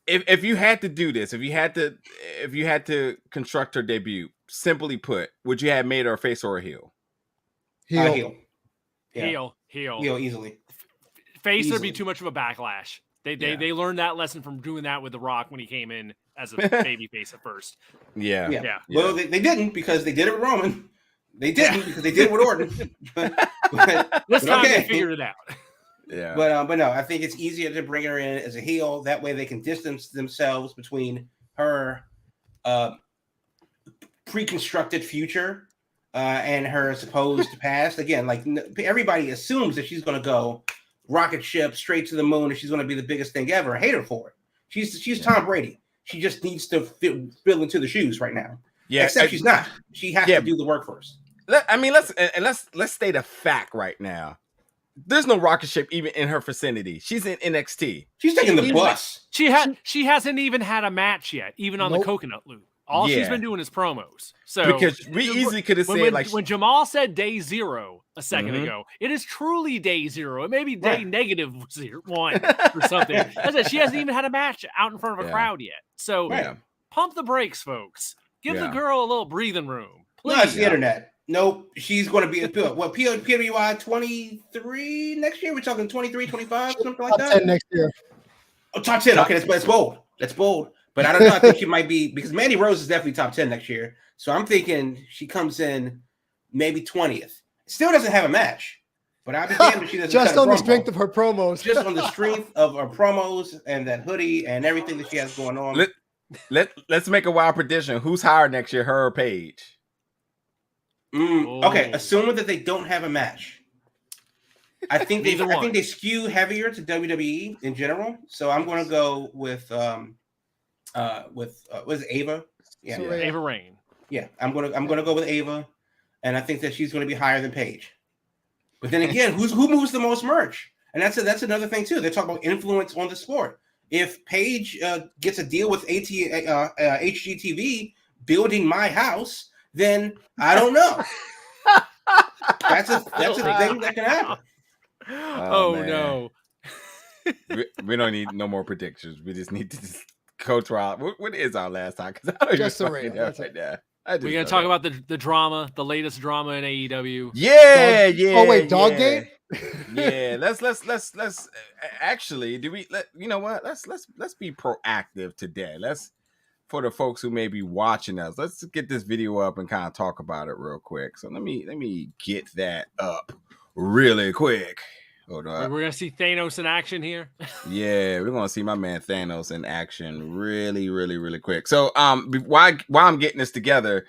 [SPEAKER 1] If you had to do this, if you had to construct her debut, simply put, would you have made her a face or a heel?
[SPEAKER 4] Heel. Yeah.
[SPEAKER 3] Heel.
[SPEAKER 4] Heel easily.
[SPEAKER 3] Face would
[SPEAKER 4] Easily.
[SPEAKER 3] be too much of a backlash. They learned that lesson from doing that with The Rock when he came in as a baby face at first.
[SPEAKER 1] Yeah.
[SPEAKER 3] Yeah.
[SPEAKER 4] Well, they didn't because they did it with Roman. They didn't because they did it with Orton. but
[SPEAKER 3] This time
[SPEAKER 4] okay.
[SPEAKER 3] they figured it out.
[SPEAKER 1] Yeah.
[SPEAKER 4] But no, I think it's easier to bring her in as a heel. That way they can distance themselves between her pre-constructed future and her supposed past. Again, like everybody assumes that she's going to go rocket ship straight to the moon and she's going to be the biggest thing ever. I hate her for it. She's Tom Brady. She just needs to fill into the shoes right now.
[SPEAKER 1] Yeah.
[SPEAKER 4] Except she's not. She has to do the work first.
[SPEAKER 1] Let's state a fact right now. There's no rocket ship even in her vicinity. She's in NXT.
[SPEAKER 4] She's taking the bus.
[SPEAKER 3] She hasn't even had a match yet, even on the coconut loop. All she's been doing is promos. So
[SPEAKER 1] because we easily could have said
[SPEAKER 3] when Jamal said day 0 a second ago, it is truly day 0. It may be day -1 or something. As I said, she hasn't even had a match out in front of a crowd yet. So pump the brakes, folks. Give the girl a little breathing room. Please.
[SPEAKER 4] No, it's the internet. Nope, she's going to be PWI 23 next year. We're talking 23, 25, something like that.
[SPEAKER 2] Top 10 next year.
[SPEAKER 4] Oh, top 10. Okay, that's bold. That's bold. But I don't know. I think she might be because Mandy Rose is definitely top 10 next year. So I'm thinking she comes in maybe 20th. Still doesn't have a match, but I'll be damned if she doesn't.
[SPEAKER 2] Just on the strength of her promos.
[SPEAKER 4] Just on the strength of her promos and that hoodie and everything that she has going on.
[SPEAKER 1] Let's make a wild prediction. Who's higher next year, her or Paige?
[SPEAKER 4] Okay, assuming that they don't have a match. I think they skew heavier to WWE in general. So I'm going to go with was Ava? Yeah,
[SPEAKER 3] Ava Raine.
[SPEAKER 4] Yeah, I'm gonna go with Ava, and I think that she's going to be higher than Paige. But then again, who moves the most merch? And that's another thing too. They talk about influence on the sport. If Paige gets a deal with HGTV building my house, then I don't know. That's a thing that can happen.
[SPEAKER 3] Oh no.
[SPEAKER 1] we don't need no more predictions. We just need to go to our what is our last time? Because I don't
[SPEAKER 2] Just
[SPEAKER 1] even
[SPEAKER 2] Serena,
[SPEAKER 1] know right now.
[SPEAKER 3] We're gonna talk about the drama, the latest drama in AEW.
[SPEAKER 1] Yeah.
[SPEAKER 2] Oh wait, Doggate.
[SPEAKER 1] Yeah, let's actually you know what? Let's be proactive today. For the folks who may be watching us, let's get this video up and kind of talk about it real quick. So let me get that up really quick. Hold on.
[SPEAKER 3] We're gonna see Thanos in action here.
[SPEAKER 1] Yeah, we're gonna see my man Thanos in action really, really, really quick. So while I'm getting this together,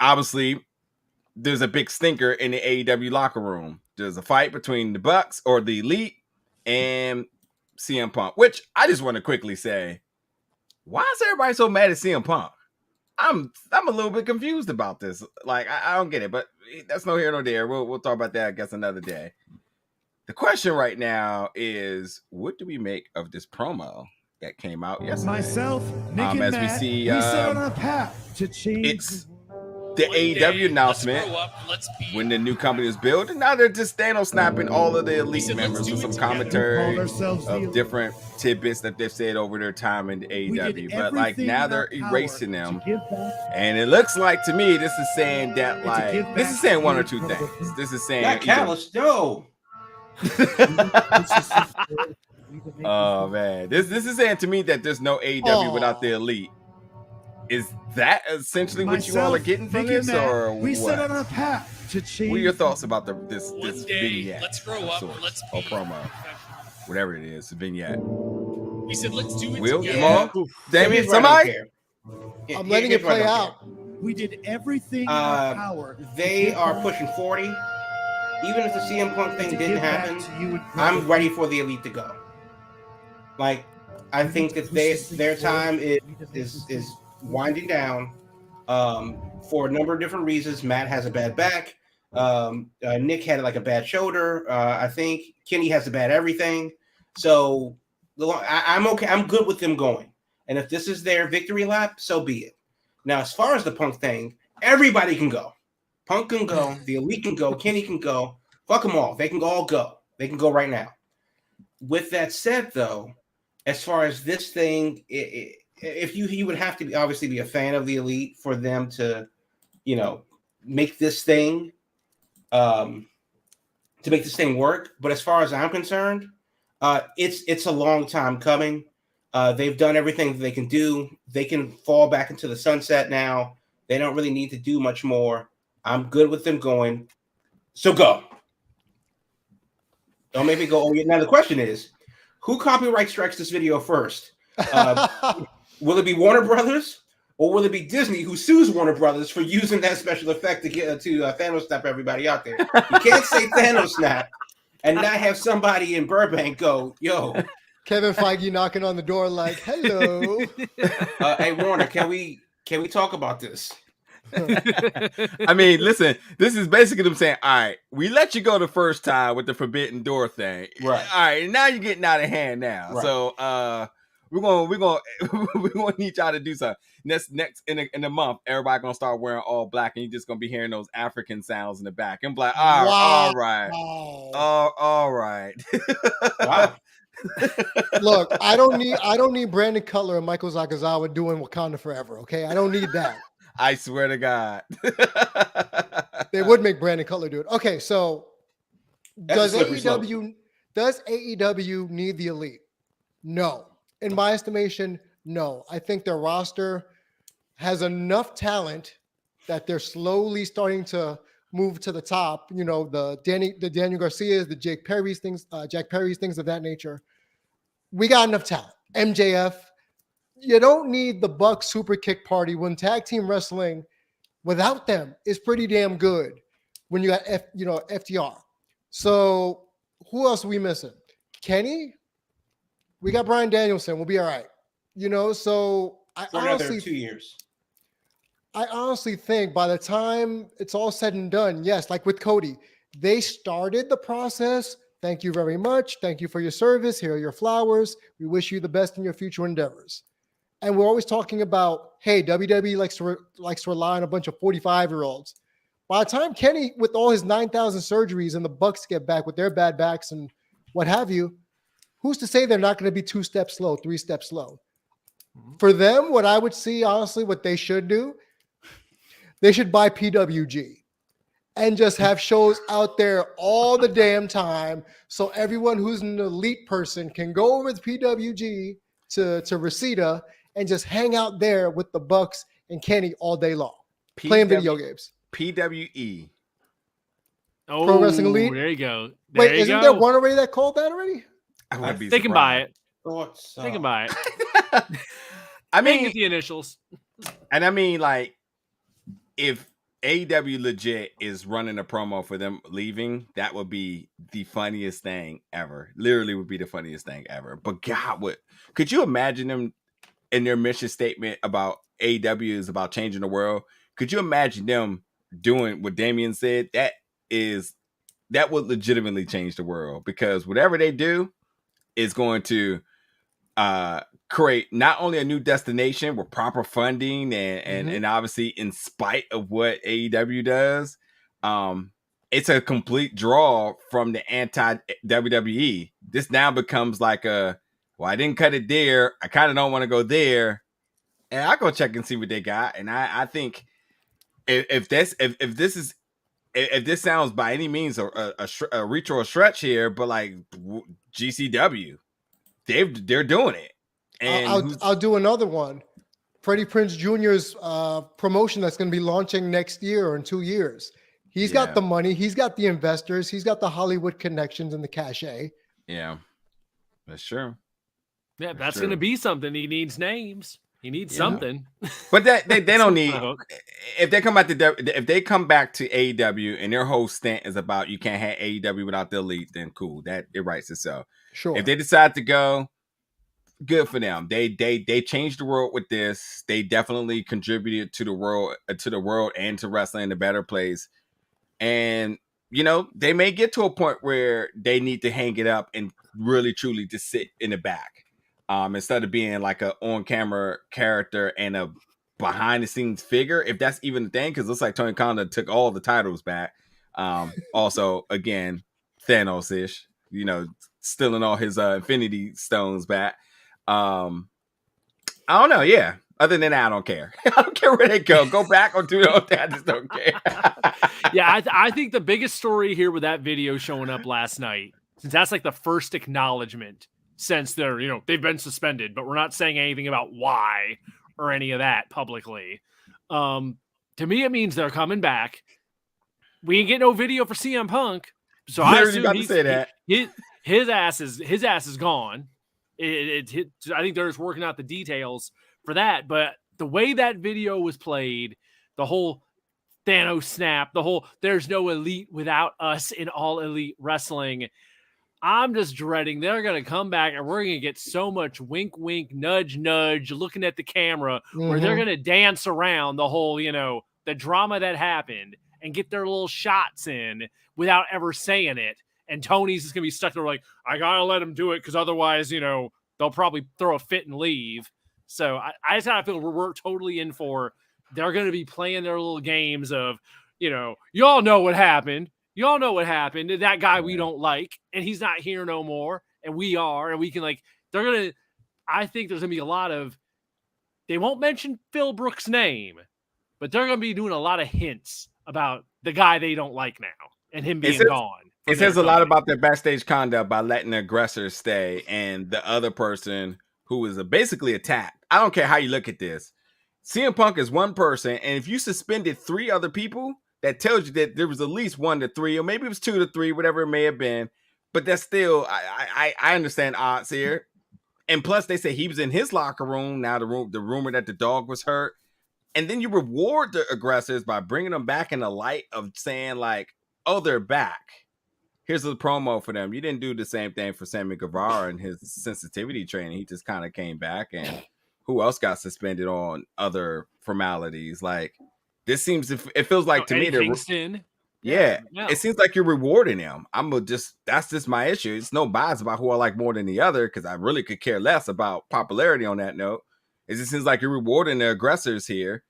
[SPEAKER 1] obviously there's a big stinker in the AEW locker room. There's a fight between the Bucks or the Elite and CM Punk, which I just want to quickly say, why is everybody so mad at CM Punk? I'm a little bit confused about this. Like, I don't get it, but that's no here nor there. We'll talk about that, I guess, another day. The question right now is, what do we make of this promo that came out yesterday?
[SPEAKER 5] Myself, Nick and
[SPEAKER 1] as
[SPEAKER 5] Matt,
[SPEAKER 1] we see,
[SPEAKER 5] we set on a path to change.
[SPEAKER 1] It's the AEW announcement when the new company was built, and now they're just snapping all of the Elite members with some commentary of different tidbits that they've said over their time in the AEW. But like now they're erasing them, and it looks like to me this is saying that this is saying one or two things. This is saying
[SPEAKER 4] that callous, no.
[SPEAKER 1] Oh man, this is saying to me that there's no AEW without the Elite. Is that essentially what you all are getting from this, or
[SPEAKER 5] we
[SPEAKER 1] what?
[SPEAKER 5] set on a path to change.
[SPEAKER 1] What are your thoughts about this vignette?
[SPEAKER 6] Let's grow up. Let's be
[SPEAKER 1] promo, whatever it is, vignette.
[SPEAKER 6] We said let's do it.
[SPEAKER 1] Will,
[SPEAKER 6] together.
[SPEAKER 1] Jamal, Damien, somebody?
[SPEAKER 2] I'm letting it play out.
[SPEAKER 5] We did everything in our power.
[SPEAKER 4] They are pushing 40. Even if the CM Punk thing didn't happen, I'm ready for the Elite to go. Like, I think that their time is winding down for a number of different reasons. Matt has a bad back. Nick had like a bad shoulder. I think Kenny has a bad everything. So I'm okay. I'm good with them going. And if this is their victory lap, so be it. Now, as far as the Punk thing, everybody can go. Punk can go. The Elite can go. Kenny can go. Fuck them all. They can all go. They can go right now. With that said, though, as far as this thing, if you would have to be obviously be a fan of the Elite for them to, make this thing, work. But as far as I'm concerned, it's a long time coming. They've done everything that they can do. They can fall back into the sunset now. They don't really need to do much more. I'm good with them going. So go. Don't make me go. Oh, yeah. Now the question is, who copyright strikes this video first? Will it be Warner Brothers or will it be Disney who sues Warner Brothers for using that special effect to get to Thanos snap everybody out there? You can't say Thanos snap and not have somebody in Burbank go, yo.
[SPEAKER 2] Kevin Feige knocking on the door like, hello.
[SPEAKER 4] Hey, Warner, can we talk about this?
[SPEAKER 1] I mean, listen, this is basically them saying, all right, we let you go the first time with the forbidden door thing.
[SPEAKER 4] Right.
[SPEAKER 1] All right, now you're getting out of hand now.
[SPEAKER 4] Right.
[SPEAKER 1] So we're gonna need y'all to do something. Next in a month, everybody gonna start wearing all black, and you're just gonna be hearing those African sounds in the back. And like, all right.
[SPEAKER 4] Wow.
[SPEAKER 2] Look, I don't need Brandon Cutler and Michael Zakazawa doing Wakanda Forever. Okay, I don't need that.
[SPEAKER 1] I swear to God.
[SPEAKER 2] They would make Brandon Cutler do it. Okay, so does AEW need the Elite? No. In my estimation, no. I think their roster has enough talent that they're slowly starting to move to the top. The Daniel Garcias, the Jack Perry's, things of that nature. We got enough talent. MJF. You don't need the Bucks super kick party when tag team wrestling without them is pretty damn good when you got FTR. So who else are we missing? Kenny? We got Bryan Danielson. We'll be all right. So
[SPEAKER 4] For another 2 years.
[SPEAKER 2] I honestly think by the time it's all said and done, yes, like with Cody, they started the process. Thank you very much. Thank you for your service. Here are your flowers. We wish you the best in your future endeavors. And we're always talking about, hey, WWE likes to rely on a bunch of 45-year-olds. By the time Kenny, with all his 9,000 surgeries and the Bucks get back with their bad backs and what have you, who's to say they're not going to be 2 steps slow, 3 steps slow? For them, what I would see, honestly, what they should do, they should buy PWG and just have shows out there all the damn time so everyone who's an Elite person can go over to PWG to Reseda and just hang out there with the Bucks and Kenny all day long, playing video games.
[SPEAKER 1] PWE.
[SPEAKER 3] Oh,
[SPEAKER 2] Pro Wrestling Elite.
[SPEAKER 3] There you go.
[SPEAKER 2] Wait, isn't there one already that called that already?
[SPEAKER 3] They can buy it. They can buy it.
[SPEAKER 1] I mean,
[SPEAKER 3] get the initials.
[SPEAKER 1] And I mean, like, if AEW legit is running a promo for them leaving, that would be the funniest thing ever. Literally would be the funniest thing ever. But God, could you imagine them in their mission statement about AEW is about changing the world? Could you imagine them doing what Damian said? That would legitimately change the world, because whatever they do is going to create not only a new destination with proper funding and obviously in spite of what AEW does, it's a complete draw from the anti-WWE. This now becomes like I didn't cut it there. I kind of don't want to go there. And I go check and see what they got. And I think if this sounds by any means a reach or a stretch here, but like GCW, they're doing it. And
[SPEAKER 2] I'll do another one. Freddie Prinze Jr.'s promotion that's going to be launching next year or in 2 years. He's got the money. He's got the investors. He's got the Hollywood connections and the cachet.
[SPEAKER 1] Yeah, that's true.
[SPEAKER 3] Yeah, that's going to be something. He needs names. He needs something.
[SPEAKER 1] But they don't need. If they come back to AEW and their whole stint is about you can't have AEW without the Elite, then cool. That it writes itself.
[SPEAKER 2] Sure.
[SPEAKER 1] If they decide to go, good for them. They changed the world with this. They definitely contributed to the world and to wrestling in a better place. And you know, they may get to a point where they need to hang it up and really truly just sit in the back, instead of being like a on-camera character and a behind-the-scenes figure, if that's even the thing, because it looks like Tony Khan took all the titles back. Also, again, Thanos-ish, you know, stealing all his Infinity Stones back. I don't know. Yeah. Other than that, I don't care. I don't care where they go. Go back or do the other thing. I just don't care.
[SPEAKER 3] Yeah, I think the biggest story here with that video showing up last night, since that's like the first acknowledgement since they're, you know, they've been suspended, but we're not saying anything about why or any of that publicly. To me, it means they're coming back. We ain't get no video for CM Punk, so I assume
[SPEAKER 1] about to say that.
[SPEAKER 3] His ass is gone. I think they're just working out the details for that. But the way that video was played, the whole Thanos snap, the whole there's no elite without us in all elite wrestling, I'm just dreading they're going to come back and we're going to get so much wink, wink, nudge, nudge, looking at the camera where they're going to dance around the whole, you know, the drama that happened and get their little shots in without ever saying it. And Tony's just going to be stuck there like, I got to let him do it because otherwise, you know, they'll probably throw a fit and leave. So I just kind of feel we're totally in for they're going to be playing their little games of, you know, y'all know what happened. Y'all know what happened. That guy we don't like, and he's not here no more, and we are, and we can like, they're going to, I think there's going to be a lot of, they won't mention Phil Brooks' name, but they're going to be doing a lot of hints about the guy they don't like now and him being gone.
[SPEAKER 1] It says a lot about their backstage conduct by letting the aggressor stay and the other person who is basically attacked. I don't care how you look at this. CM Punk is one person, and if you suspended 3 other people, that tells you that there was at least 1 to 3, or maybe it was 2 to 3, whatever it may have been. But that's still, I understand odds here. And plus, they say he was in his locker room. Now the rumor that the dog was hurt, and then you reward the aggressors by bringing them back in the light of saying like, "Oh, they're back. Here's the promo for them." You didn't do the same thing for Sammy Guevara and his sensitivity training. He just kind of came back, and who else got suspended on other formalities? Like, this seems, it feels like to me,
[SPEAKER 3] Kingston.
[SPEAKER 1] Yeah, it seems like you're rewarding them. That's just my issue. It's no bias about who I like more than the other, because I really could care less about popularity on that note. It just seems like you're rewarding the aggressors here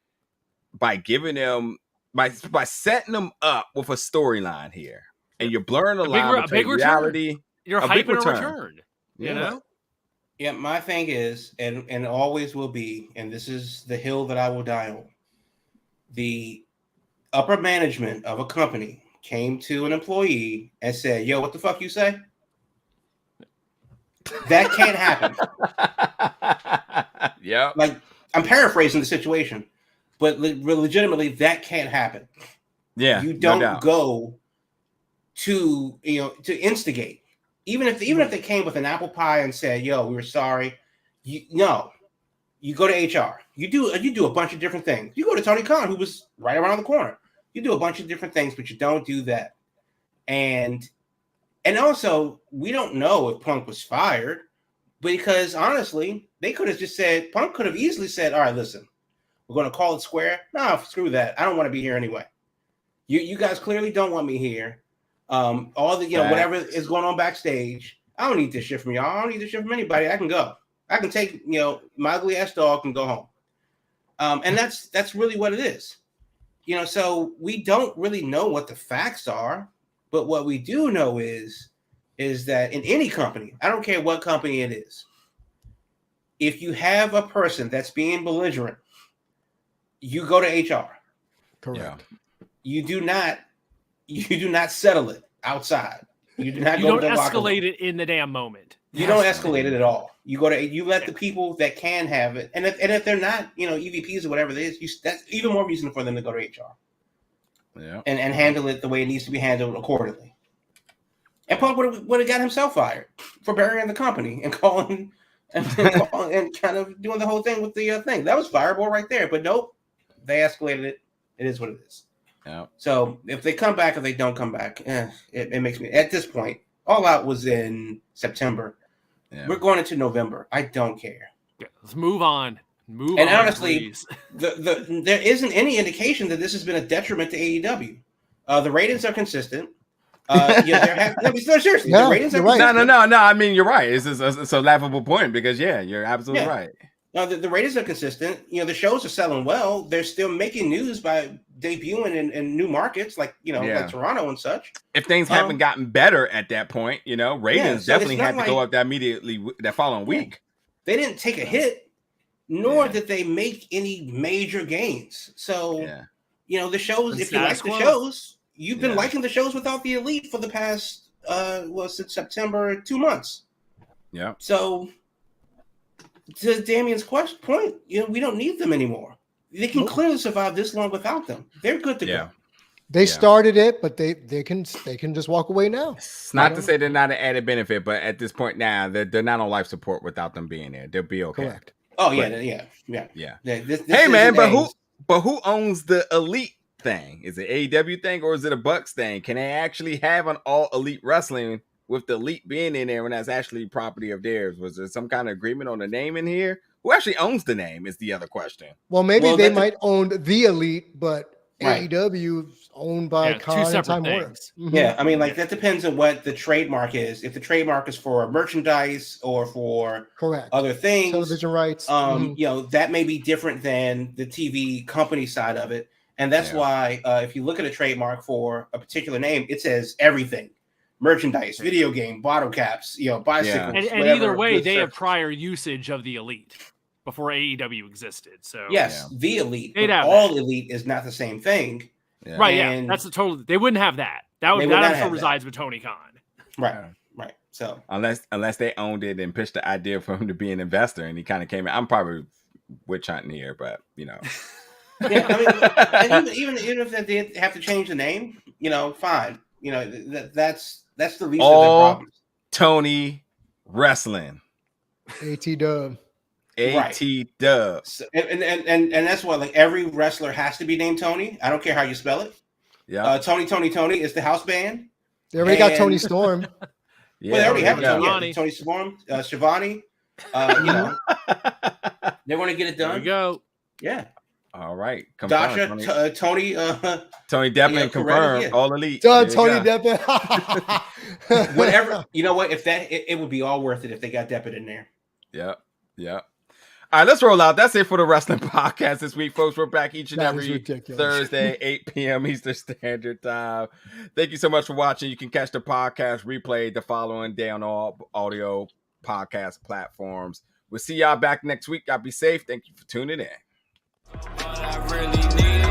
[SPEAKER 1] by giving them, by setting them up with a storyline here. And you're blurring the line between reality.
[SPEAKER 3] You're hyping a return. You know?
[SPEAKER 4] Yeah, my thing is, and always will be, and this is the hill that I will die on. The upper management of a company came to an employee and said, "Yo, what the fuck you say?" That can't happen.
[SPEAKER 1] Yeah.
[SPEAKER 4] Like, I'm paraphrasing the situation, but legitimately, that can't happen.
[SPEAKER 1] Yeah.
[SPEAKER 4] You don't go to, you know, to instigate. Even if they came with an apple pie and said, "Yo, we were sorry," you go to HR. You do a bunch of different things. You go to Tony Khan, who was right around the corner. You do a bunch of different things, but you don't do that. And also, we don't know if Punk was fired, because honestly, they could have just said, Punk could have easily said, "All right, listen, we're going to call it square. No, screw that. I don't want to be here anyway. You guys clearly don't want me here. All the, you know, whatever is going on backstage, I don't need this shit from y'all. I don't need this shit from anybody. I can go. I can take, you know, my ugly ass dog and go home." And that's really what it is. You know, so we don't really know what the facts are, but what we do know is that in any company, I don't care what company it is, if you have a person that's being belligerent, you go to HR.
[SPEAKER 2] Correct.
[SPEAKER 4] You do not settle it outside. You do not
[SPEAKER 3] You
[SPEAKER 4] go
[SPEAKER 3] don't
[SPEAKER 4] to the locker room.
[SPEAKER 3] escalate it in the damn moment.
[SPEAKER 4] You don't escalate it at all. You let the people that can have it, and if they're not, you know, EVPs or whatever it is, that's even more reason for them to go to HR.
[SPEAKER 1] Yeah.
[SPEAKER 4] And handle it the way it needs to be handled accordingly. And Punk would have got himself fired for burying the company and calling and kind of doing the whole thing with the thing. That was fireable right there. But nope, they escalated it. It is what it is.
[SPEAKER 1] Yeah.
[SPEAKER 4] So if they come back or they don't come back, it makes me, at this point, All Out was in September. Yeah. We're going into November. I don't care.
[SPEAKER 3] Yeah, let's move on.
[SPEAKER 4] And honestly, there isn't any indication that this has been a detriment to AEW. The ratings are consistent. Seriously,
[SPEAKER 2] Yeah,
[SPEAKER 4] the ratings
[SPEAKER 2] you're
[SPEAKER 4] are
[SPEAKER 2] right.
[SPEAKER 4] consistent.
[SPEAKER 1] No. I mean, you're right. It's a laughable point because you're absolutely right.
[SPEAKER 4] No, the ratings are consistent. The shows are selling well. They're still making news by debuting in new markets like like Toronto and such.
[SPEAKER 1] If things haven't gotten better at that point, ratings
[SPEAKER 4] so it's
[SPEAKER 1] definitely
[SPEAKER 4] not
[SPEAKER 1] had to go up that immediately that following week.
[SPEAKER 4] They didn't take a hit, nor did they make any major gains. So the shows. If you like the shows, you've been liking the shows without the Elite for the past since September, 2 months.
[SPEAKER 1] Yeah.
[SPEAKER 4] So to Damien's point, we don't need them anymore. They can clearly survive this long without them. They're good to go.
[SPEAKER 2] They started it, but they can just walk away now.
[SPEAKER 1] It's not to say they're not an added benefit, but at this point now, they're not on life support without them being there. They'll be okay.
[SPEAKER 2] Correct.
[SPEAKER 4] Oh yeah. This
[SPEAKER 1] hey man, but who owns the Elite thing? Is it AEW thing or is it a Bucks thing? Can they actually have an all Elite wrestling with the Elite being in there when that's actually property of theirs? Was there some kind of agreement on the name in here? Who actually owns the name is the other question.
[SPEAKER 2] Well, maybe they might own the Elite, but AEW is owned by Khan and Time Warner.
[SPEAKER 4] Mm-hmm. Yeah, I mean, that depends on what the trademark is. If the trademark is for merchandise or for other things,
[SPEAKER 2] television rights,
[SPEAKER 4] that may be different than the TV company side of it. And that's why if you look at a trademark for a particular name, it says everything. Merchandise, video game, bottle caps, bicycles.
[SPEAKER 3] And either way, they have prior usage of the Elite before AEW existed. So
[SPEAKER 4] the Elite, but all Elite is not the same thing.
[SPEAKER 3] Yeah. Right, and that's they wouldn't have that. That also resides with Tony Khan.
[SPEAKER 4] Right. So
[SPEAKER 1] unless they owned it and pitched the idea for him to be an investor and he kind of came in. I'm probably witch hunting here, but
[SPEAKER 4] Yeah, I mean, even if they have to change the name, fine. That's the least of their problems.
[SPEAKER 1] Tony Wrestling.
[SPEAKER 2] AT-Dub.
[SPEAKER 1] AT-Dub.
[SPEAKER 4] So, and that's why every wrestler has to be named Tony. I don't care how you spell it.
[SPEAKER 1] Yeah.
[SPEAKER 4] Tony is the house band.
[SPEAKER 2] They already got Tony Storm.
[SPEAKER 4] Well, they already have Tony Storm, Shivani. They want to get it done.
[SPEAKER 3] There we go.
[SPEAKER 4] Yeah.
[SPEAKER 1] All right.
[SPEAKER 4] Dasha, Tony.
[SPEAKER 1] Tony Deppen confirmed. All Elite.
[SPEAKER 2] Done, Tony Deppen.
[SPEAKER 4] Whatever. You know what? If it would be all worth it if they got Deppen in there.
[SPEAKER 1] Yeah. All right, let's roll out. That's it for the Wrestling Podcast this week, folks. We're back each and every Thursday, 8 p.m. Eastern Standard Time. Thank you so much for watching. You can catch the podcast replay the following day on all audio podcast platforms. We'll see y'all back next week. Y'all be safe. Thank you for tuning in. All I really need